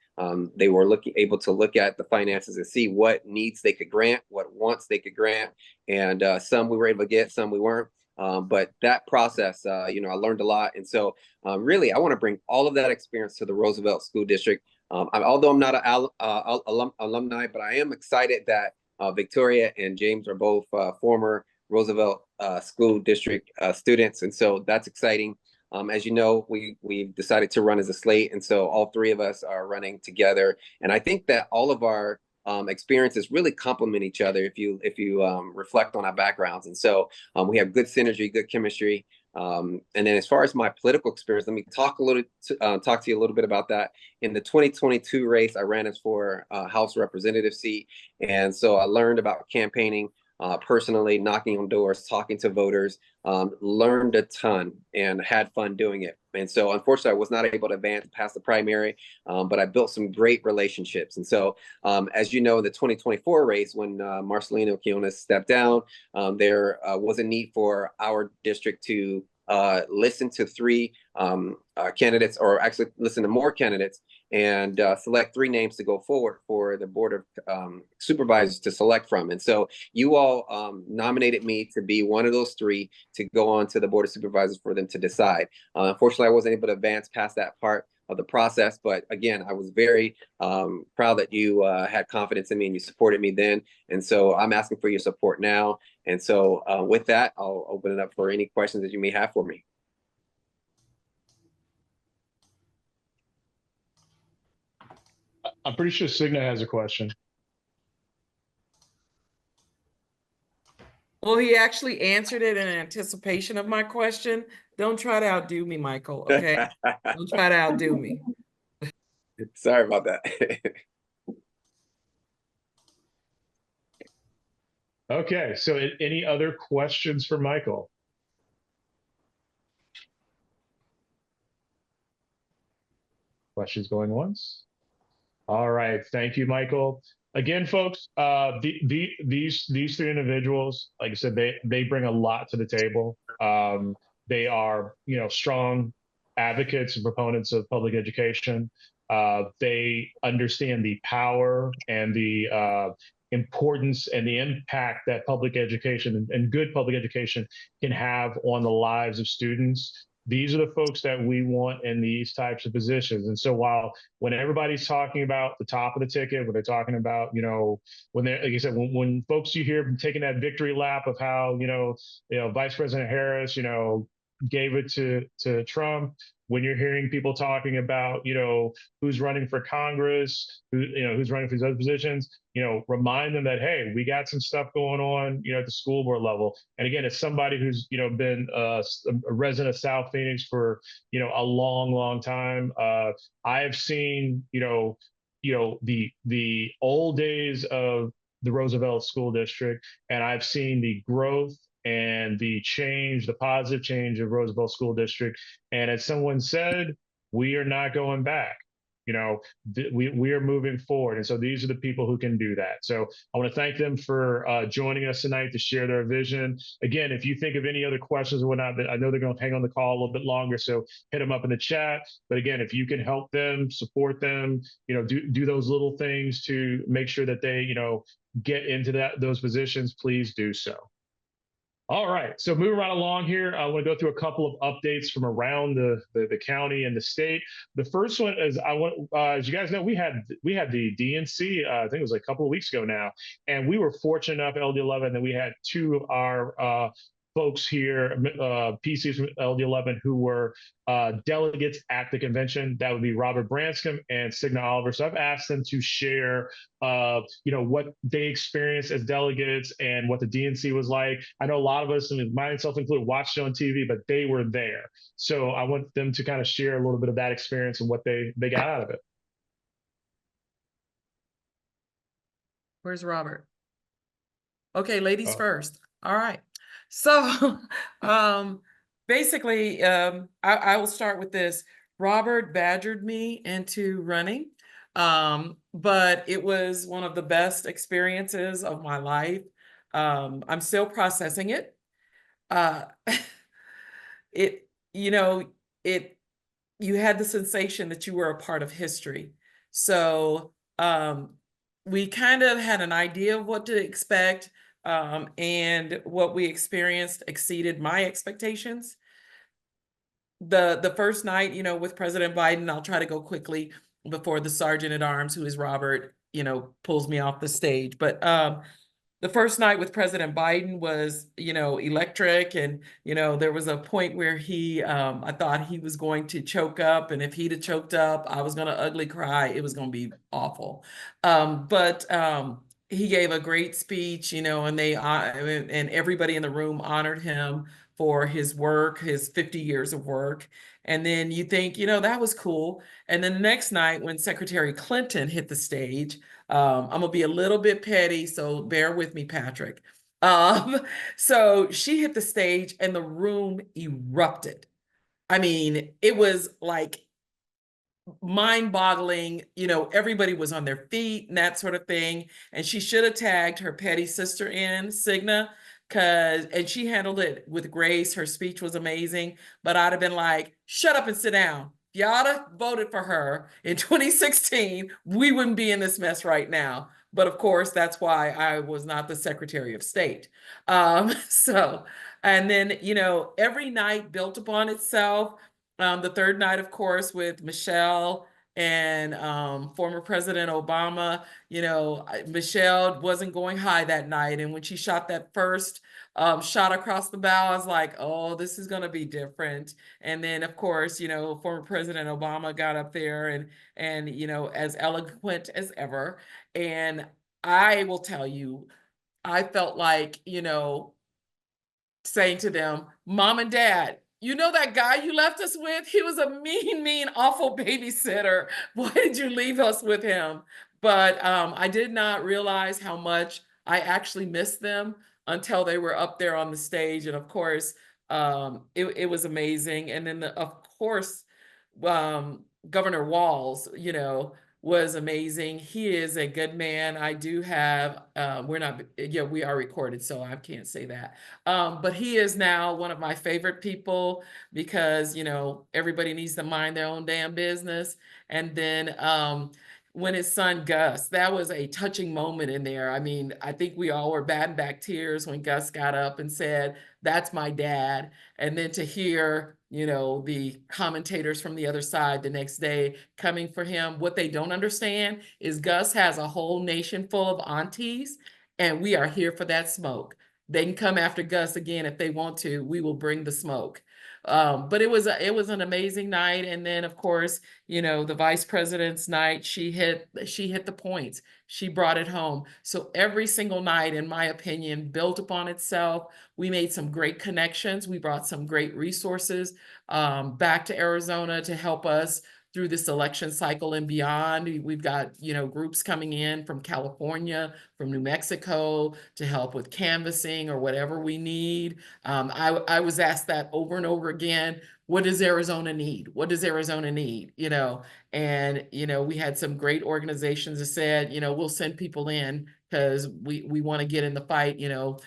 they were able to look at the finances and see what needs they could grant, what wants they could grant. And some we were able to get, some we weren't. But that process, I learned a lot. And so really, I want to bring all of that experience to the Roosevelt School District. Although I'm not an alumni, but I am excited that Victoria and James are both former Roosevelt School District students. And so that's exciting. As you know, we've decided to run as a slate. And so all three of us are running together. And I think that all of our experiences really complement each other if you reflect on our backgrounds. And so we have good synergy, good chemistry. And then as far as my political experience, let me talk to you a little bit about that. In the 2022 race, I ran as for House Representative seat. And so I learned about campaigning personally, knocking on doors, talking to voters, learned a ton and had fun doing it. And so unfortunately, I was not able to advance past the primary, but I built some great relationships. And so as you know, in the 2024 race, when Marcelino Quinones stepped down, there was a need for our district to listen to three candidates, or actually listen to more candidates, and select three names to go forward for the Board of Supervisors to select from. And so you all nominated me to be one of those three to go on to the Board of Supervisors for them to decide. Unfortunately, I wasn't able to advance past that part of the process. But again, I was very proud that you had confidence in me and you supported me then. And so I'm asking for your support now. And so with that, I'll open it up for any questions that you may have for me. I'm pretty sure Cigna has a question. Well, he actually answered it in anticipation of my question. Don't try to outdo me, Michael, okay? Don't try to outdo me. Sorry about that. Okay, so any other questions for Michael? Questions going once? All right, thank you, Michael. Again, folks, these three individuals, like I said, they bring a lot to the table. They are, strong advocates and proponents of public education. They understand the power and the importance and the impact that public education and good public education can have on the lives of students. These are the folks that we want in these types of positions. And so when everybody's talking about the top of the ticket, when they're talking about, when they're, like you said, when folks you hear taking that victory lap of how, Vice President Harris, gave it to Trump, when you're hearing people talking about, who's running for Congress, who's running for these other positions, remind them that, hey, we got some stuff going on, at the school board level. And again, it's somebody who's, been a resident of South Phoenix for, a long, long time. I have seen, the old days of the Roosevelt School District, and I've seen the growth and the change, the positive change of Roosevelt School District. And as someone said, we are not going back. We are moving forward. And so these are the people who can do that. So I want to thank them for joining us tonight to share their vision. Again, if you think of any other questions or whatnot, I know they're going to hang on the call a little bit longer, so hit them up in the chat. But again, if you can help them, support them, do those little things to make sure that they, get into those positions, please do so. All right, so moving right along here, I want to go through a couple of updates from around the county and the state. The first one is as you guys know, we had the DNC, I think it was a couple of weeks ago now, and we were fortunate enough, LD11, that we had two of our folks here, PCs from LD11, who were delegates at the convention. That would be Robert Branscombe and Signa Oliver. So I've asked them to share, what they experienced as delegates and what the DNC was like. I know a lot of us, and myself included, watched it on TV, but they were there. So I want them to kind of share a little bit of that experience and what they got out of it. Where's Robert? Okay, ladies first. All right. So basically, I will start with this. Robert badgered me into running, but it was one of the best experiences of my life. I'm still processing it. You had the sensation that you were a part of history. So we kind of had an idea of what to expect. And what we experienced exceeded my expectations. The first night, with President Biden, I'll try to go quickly before the Sergeant at Arms, who is Robert, pulls me off the stage. But the first night with President Biden was, electric. And, there was a point where I thought he was going to choke up. And if he'd have choked up, I was going to ugly cry. It was going to be awful. But he gave a great speech, and and everybody in the room honored him for his work, his 50 years of work. And then you think, that was cool. And then the next night when Secretary Clinton hit the stage, I'm going to be a little bit petty, so bear with me, Patrick. So she hit the stage and the room erupted. I mean, it was like mind-boggling. Everybody was on their feet and that sort of thing. And she should have tagged her petty sister in, Signa, and she handled it with grace. Her speech was amazing, but I'd have been like, shut up and sit down. If y'all had voted for her in 2016, we wouldn't be in this mess right now. But of course, that's why I was not the Secretary of State. And then, every night built upon itself. The third night, of course, with Michelle and former President Obama, Michelle wasn't going high that night. And when she shot that first shot across the bow, I was like, oh, this is going to be different. And then, of course, former President Obama got up there and as eloquent as ever. And I will tell you, I felt like, saying to them, Mom and Dad, you know that guy you left us with? He was a mean, awful babysitter. Why did you leave us with him? But I did not realize how much I actually missed them until they were up there on the stage. And of course, it was amazing. And then, of course, Governor Walz, you know, was amazing. He is a good man. I do have, we are recorded, so I can't say that. But he is now one of my favorite people because, you know, everybody needs to mind their own damn business. And then when his son Gus, that was a touching moment in there. I mean, I think we all were batting back tears when Gus got up and said, "That's my dad." And then to hear, you know, the commentators from the other side the next day coming for him, what they don't understand is Gus has a whole nation full of aunties, and we are here for that smoke. They can come after Gus again if they want to. We will bring the smoke. But it was an amazing night. And then, of course, you know, the vice president's night, she hit the points. She brought it home. So every single night, in my opinion, built upon itself. We made some great connections. We brought some great resources back to Arizona to help us through this election cycle and beyond. We've got, you know, groups coming in from California, from New Mexico to help with canvassing or whatever we need. I was asked that over and over again. What does Arizona need? What does Arizona need? You know, and, you know, we had some great organizations that said, you know, we'll send people in because we want to get in the fight. You know,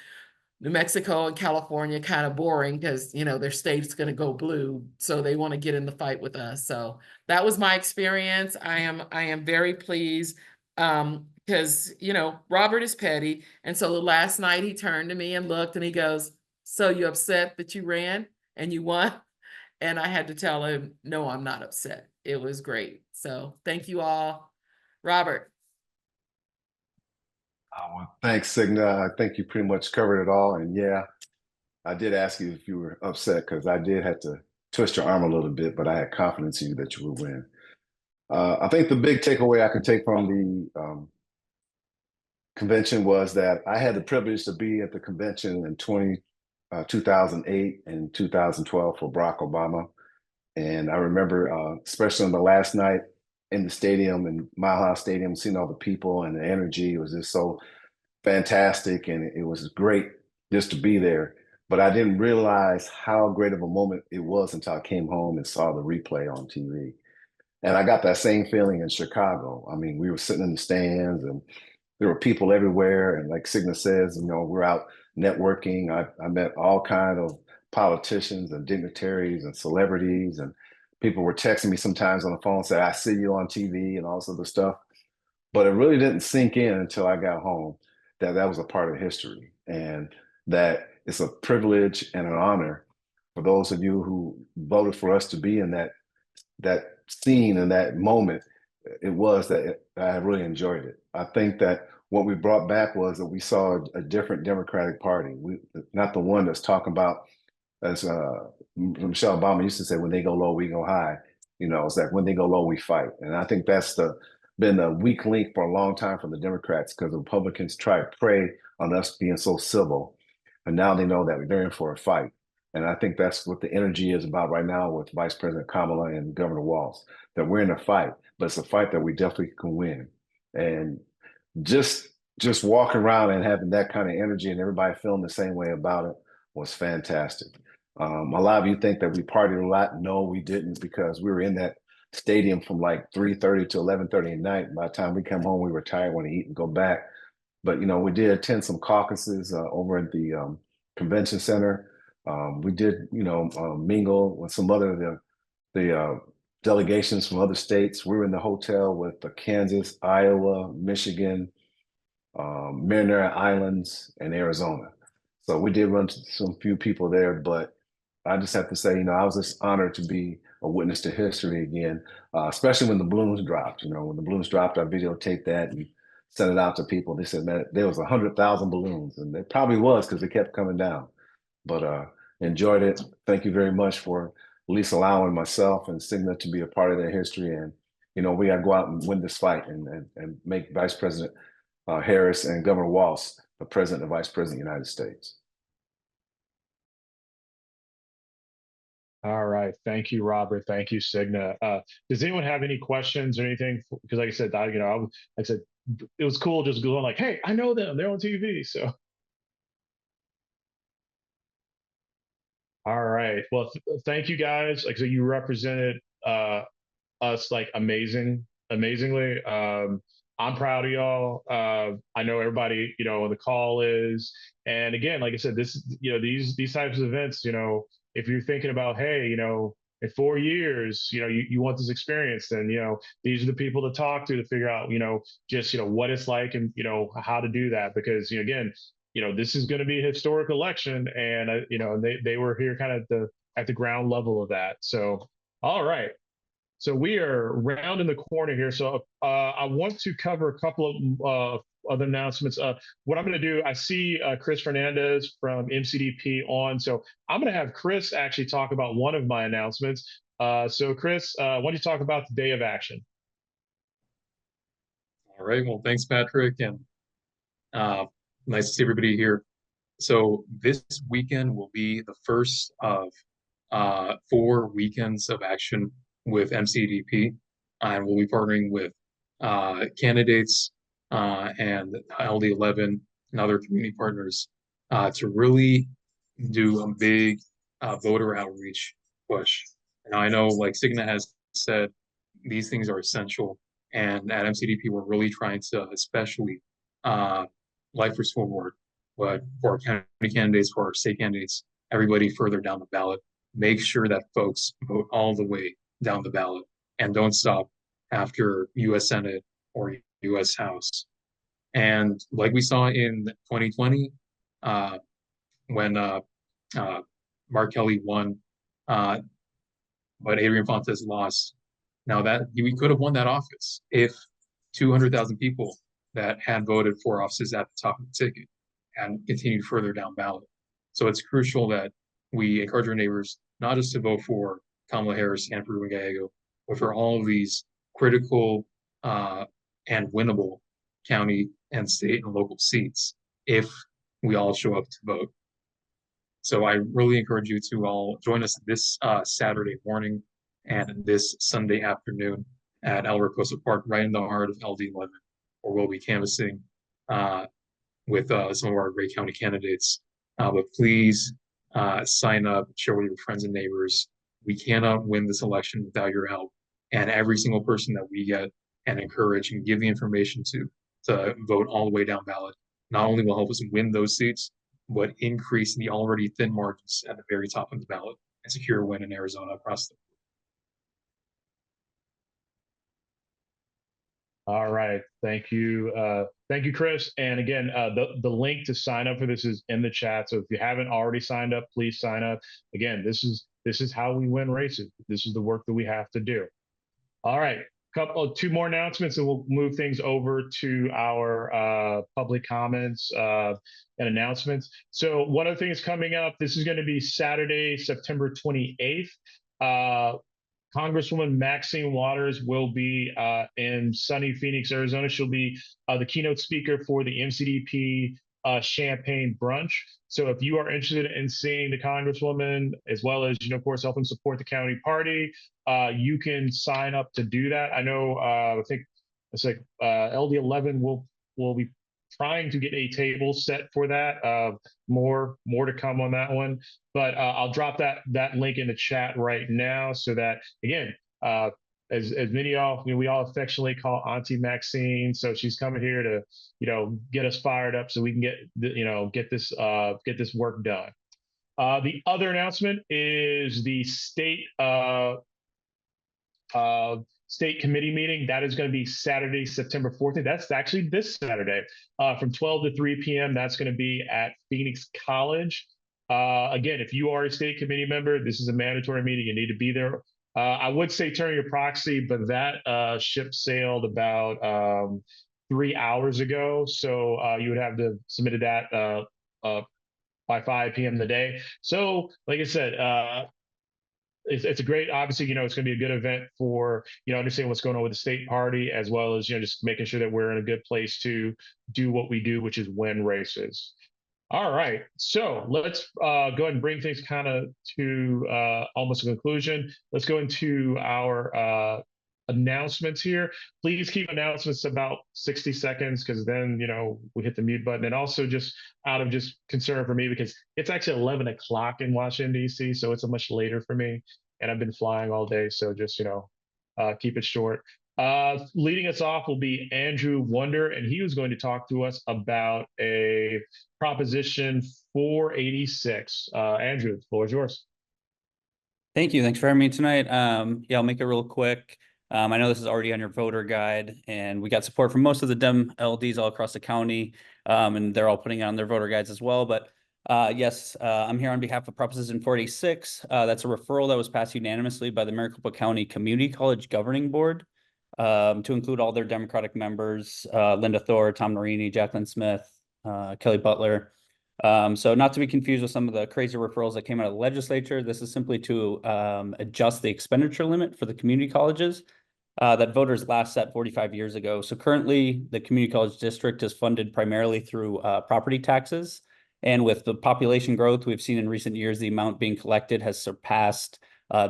New Mexico and California kind of boring because, you know, their state's going to go blue. So they want to get in the fight with us. So that was my experience. I am very pleased because, you know, Robert is petty. And so the last night he turned to me and looked and he goes, "So you upset that you ran and you won?" And I had to tell him, no, I'm not upset. It was great. So thank you all. Robert. Well, thanks, Cigna. I think you pretty much covered it all. And yeah, I did ask you if you were upset because I did have to twist your arm a little bit, but I had confidence in you that you would win. I think the big takeaway I can take from the convention was that I had the privilege to be at the convention in 2008 and 2012 for Barack Obama. And I remember, especially on the last night in the stadium, in Mile High Stadium, seeing all the people and the energy was just so fantastic. And it was great just to be there. But I didn't realize how great of a moment it was until I came home and saw the replay on TV. And I got that same feeling in Chicago. I mean, we were sitting in the stands and there were people everywhere. And like Cigna says, you know, we're out networking. I met all kinds of politicians and dignitaries and celebrities. And people were texting me sometimes on the phone, say, "I see you on TV," and all this other stuff. But it really didn't sink in until I got home that that was a part of history and that it's a privilege and an honor for those of you who voted for us to be in that scene and that moment. It was that I really enjoyed it. I think that what we brought back was that we saw a different Democratic Party. Not the one that's talking about, as Michelle Obama used to say, when they go low, we go high. You know, it's like when they go low, we fight. And I think that's been a weak link for a long time for the Democrats because the Republicans try to prey on us being so civil. And now they know that we're in for a fight. And I think that's what the energy is about right now with Vice President Kamala and Governor Walz, that we're in a fight, but it's a fight that we definitely can win. And just walking around and having that kind of energy and everybody feeling the same way about it was fantastic. A lot of you think that we partied a lot. No, we didn't, because we were in that stadium from like 3:30 to 11:30 at night. By the time we come home, we were tired, want to eat and go back. But, you know, we did attend some caucuses over at the convention center. We did, you know, mingle with some other the delegations from other states. We were in the hotel with Kansas, Iowa, Michigan, Marinara Islands, and Arizona. So we did run some few people there, but I just have to say, you know, I was just honored to be a witness to history again, especially when the balloons dropped. You know, when the balloons dropped, I videotaped that and sent it out to people. They said, man, there was 100,000 balloons, and it probably was because they kept coming down. But enjoyed it. Thank you very much for at least allowing myself and Cigna to be a part of their history. And, you know, we got to go out and win this fight and make Vice President Harris and Governor Walz the President and Vice President of the United States. All right. Thank you, Robert. Thank you, Signa. Does anyone have any questions or anything? Because like I said, like I said, it was cool just going like, hey, I know them. They're on TV. So, all right. Well, thank you guys. Like, so you represented us like amazingly. I'm proud of y'all. I know everybody, on the call is, and again, like I said, these types of events, if you're thinking about, hey, in 4 years, you want this experience, then, these are the people to talk to figure out, just, what it's like and, how to do that. Because, again, this is going to be a historic election and, they were here kind of at the ground level of that. So, all right. So we are rounding the corner here. So I want to cover a couple of other announcements. What I'm going to do, I see Chris Fernandez from MCDP on. So I'm going to have Chris actually talk about one of my announcements. So Chris, why don't you talk about the day of action? All right. Well, thanks, Patrick. And nice to see everybody here. So this weekend will be the first of 4 weekends of action with MCDP, and we'll be partnering with candidates and LD11 and other community partners to really do a big voter outreach push. And I know, like Signa has said, these things are essential, and at MCDP, we're really trying to, especially Life for School Board, but for our county candidates, for our state candidates, everybody further down the ballot, make sure that folks vote all the way down the ballot and don't stop after U.S. Senate or U.S. House. And like we saw in 2020, when Mark Kelly won, but Adrian Fontes lost. Now that we could have won that office if 200,000 people that had voted for offices at the top of the ticket and continued further down ballot. So it's crucial that we encourage our neighbors not just to vote for Kamala Harris and for Ruben Gallego, but for all of these critical and winnable county and state and local seats if we all show up to vote. So I really encourage you to all join us this Saturday morning and this Sunday afternoon at El Recoso Park, right in the heart of LD11, where we'll be canvassing with some of our great county candidates. But please sign up, share with your friends and neighbors. We cannot win this election without your help. And every single person that we get and encourage and give the information to vote all the way down ballot, not only will help us win those seats, but increase the already thin margins at the very top of the ballot and secure a win in Arizona across the board. All right. Thank you. Thank you, Chris. And again, the link to sign up for this is in the chat. So if you haven't already signed up, please sign up. Again, this is how we win races. This is the work that we have to do. All right. Two more announcements and we'll move things over to our public comments and announcements. So one of the things coming up, this is going to be Saturday, September 28th. Congresswoman Maxine Waters will be in sunny Phoenix, Arizona. She'll be the keynote speaker for the MCDP Champagne Brunch. So if you are interested in seeing the Congresswoman, as well as, of course, helping support the county party, you can sign up to do that. I know, I think it's like LD11 will be trying to get a table set for that. More to come on that one, but I'll drop that link in the chat right now so that, again, as many of y'all, we all affectionately call Auntie Maxine. So she's coming here to, get us fired up so we can get this work done. The other announcement is the state committee meeting. That is going to be Saturday, September 14th. That's actually this Saturday from 12 to 3 p.m. That's going to be at Phoenix College. Again, if you are a state committee member, this is a mandatory meeting. You need to be there. I would say turn your proxy, but that ship sailed about 3 hours ago. So you would have to submit that by 5 p.m. the day. So like I said, it's a great, obviously, it's going to be a good event for, understanding what's going on with the state party, as well as, just making sure that we're in a good place to do what we do, which is win races. All right, so let's go ahead and bring things kind of to almost a conclusion. Let's go into our announcements here. Please keep announcements about 60 seconds because then, we hit the mute button. And also just out of just concern for me, because it's actually 11 o'clock in Washington, D.C., so it's a much later for me. And I've been flying all day, so just, keep it short. Leading us off will be Andrew Wonder, and he was going to talk to us about a Proposition 486. Andrew, the floor is yours. Thank you. Thanks for having me tonight. Yeah, I'll make it real quick. I know this is already on your voter guide, and we got support from most of the Dem LDs all across the county, and they're all putting it on their voter guides as well. But yes, I'm here on behalf of Proposition 486. That's a referral that was passed unanimously by the Maricopa County Community College Governing Board to include all their Democratic members, Linda Thor, Tom Narini, Jacqueline Smith, Kelly Butler. So not to be confused with some of the crazy referrals that came out of the legislature, this is simply to adjust the expenditure limit for the community colleges that voters last set 45 years ago. So currently, the community college district is funded primarily through property taxes. And with the population growth we've seen in recent years, the amount being collected has surpassed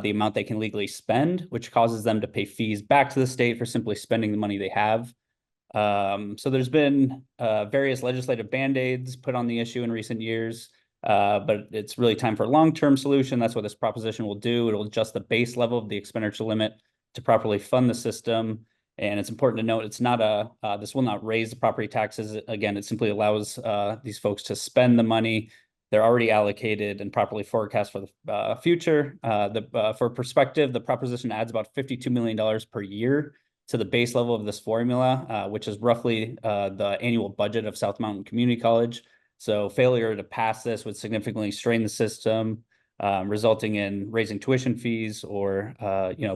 the amount they can legally spend, which causes them to pay fees back to the state for simply spending the money they have. So there's been various legislative band-aids put on the issue in recent years, but it's really time for a long-term solution. That's what this proposition will do. It'll adjust the base level of the expenditure limit to properly fund the system. And it's important to note, it's not this will not raise the property taxes. Again, it simply allows these folks to spend the money they're already allocated and properly forecast for the future. For perspective, the proposition adds about $52 million per year to the base level of this formula, which is roughly the annual budget of South Mountain Community College. So failure to pass this would significantly strain the system, resulting in raising tuition fees or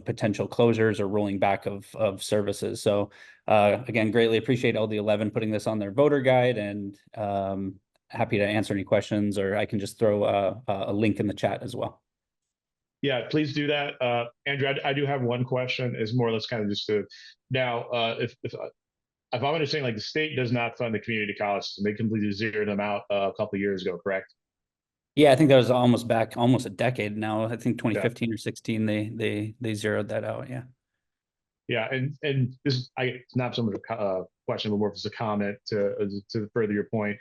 potential closures or rolling back of services. So again, greatly appreciate LD11 putting this on their voter guide, and happy to answer any questions, or I can just throw a link in the chat as well. Yeah, please do that. Andrew, I do have one question. Is more or less kind of just to now, if I'm understanding, like the state does not fund the community colleges, and they completely zeroed them out a couple of years ago, correct? Yeah, I think that was almost a decade now. I think 2015 or 16, they zeroed that out. Yeah. Yeah, and this is it's not so much a question, but more of a comment to further your point.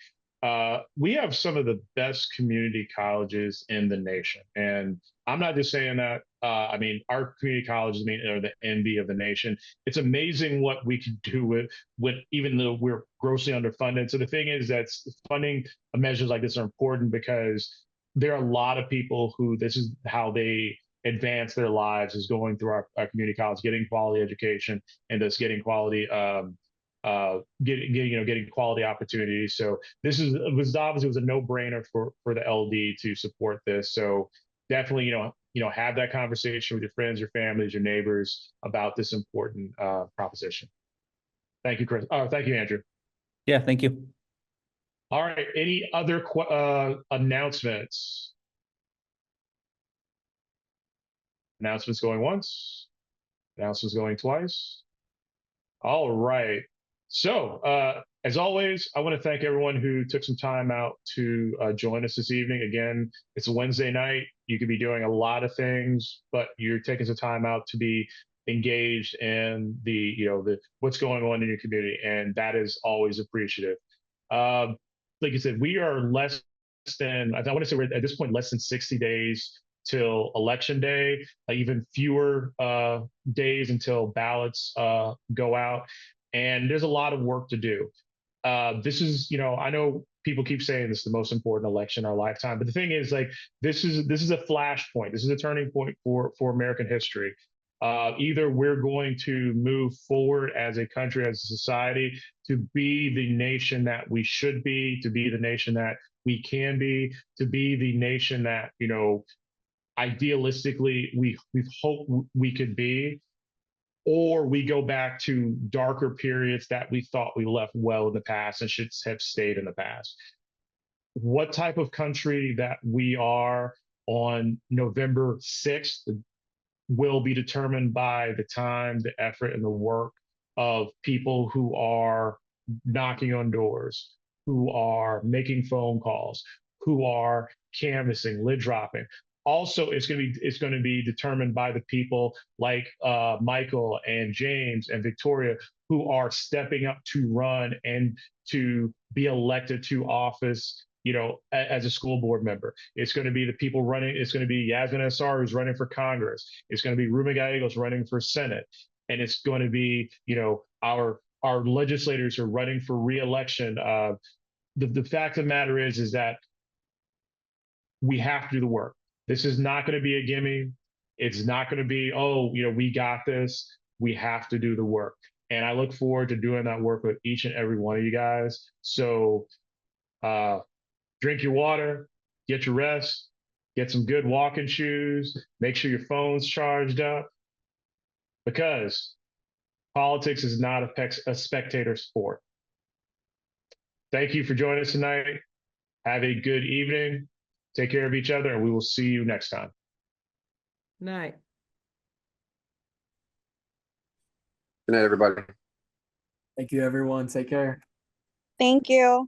We have some of the best community colleges in the nation, and I'm not just saying that. I mean, our community colleges, are the envy of the nation. It's amazing what we can do with even though we're grossly underfunded. So the thing is that funding measures like this are important because there are a lot of people who this is how they advance their lives, is going through our community college, getting quality education, and thus getting quality getting quality opportunities. So it was obviously a no-brainer for the LD to support this. So definitely, have that conversation with your friends, your families, your neighbors about this important proposition. Thank you, Chris. Oh, thank you, Andrew. Yeah, thank you. All right. Any other announcements? Announcements going once. Announcements going twice. All right. So, as always, I want to thank everyone who took some time out to join us this evening. Again, it's a Wednesday night. You could be doing a lot of things, but you're taking some time out to be engaged in the what's going on in your community, and that is always appreciative. Like you said, we are less than, I want to say we're at this point less than 60 days till election day, even fewer days until ballots go out. And there's a lot of work to do. This is, I know people keep saying this is the most important election in our lifetime, but the thing is, like, this is a flashpoint. This is a turning point for American history. Either we're going to move forward as a country, as a society, to be the nation that we should be, to be the nation that we can be, to be the nation that, idealistically we've hoped we could be, or we go back to darker periods that we thought we left well in the past and should have stayed in the past. What type of country that we are on November 6th will be determined by the time, the effort, and the work of people who are knocking on doors, who are making phone calls, who are canvassing, lid dropping. Also, it's going to be determined by the people like Michael and James and Victoria, who are stepping up to run and to be elected to office, you know, as a school board member. It's going to be the people running. It's going to be Yasmin Assar, who's running for Congress. It's going to be Ruben Gallegos running for Senate. And it's going to be, you know, our legislators are running for re-election. The fact of the matter is that we have to do the work. This is not going to be a gimme. It's not going to be, oh, you know, we got this. We have to do the work. And I look forward to doing that work with each and every one of you guys. So drink your water, get your rest, get some good walking shoes, make sure your phone's charged up, because politics is not a spectator sport. Thank you for joining us tonight. Have a good evening. Take care of each other, and we will see you next time. Night. Good night, everybody. Thank you, everyone. Take care. Thank you.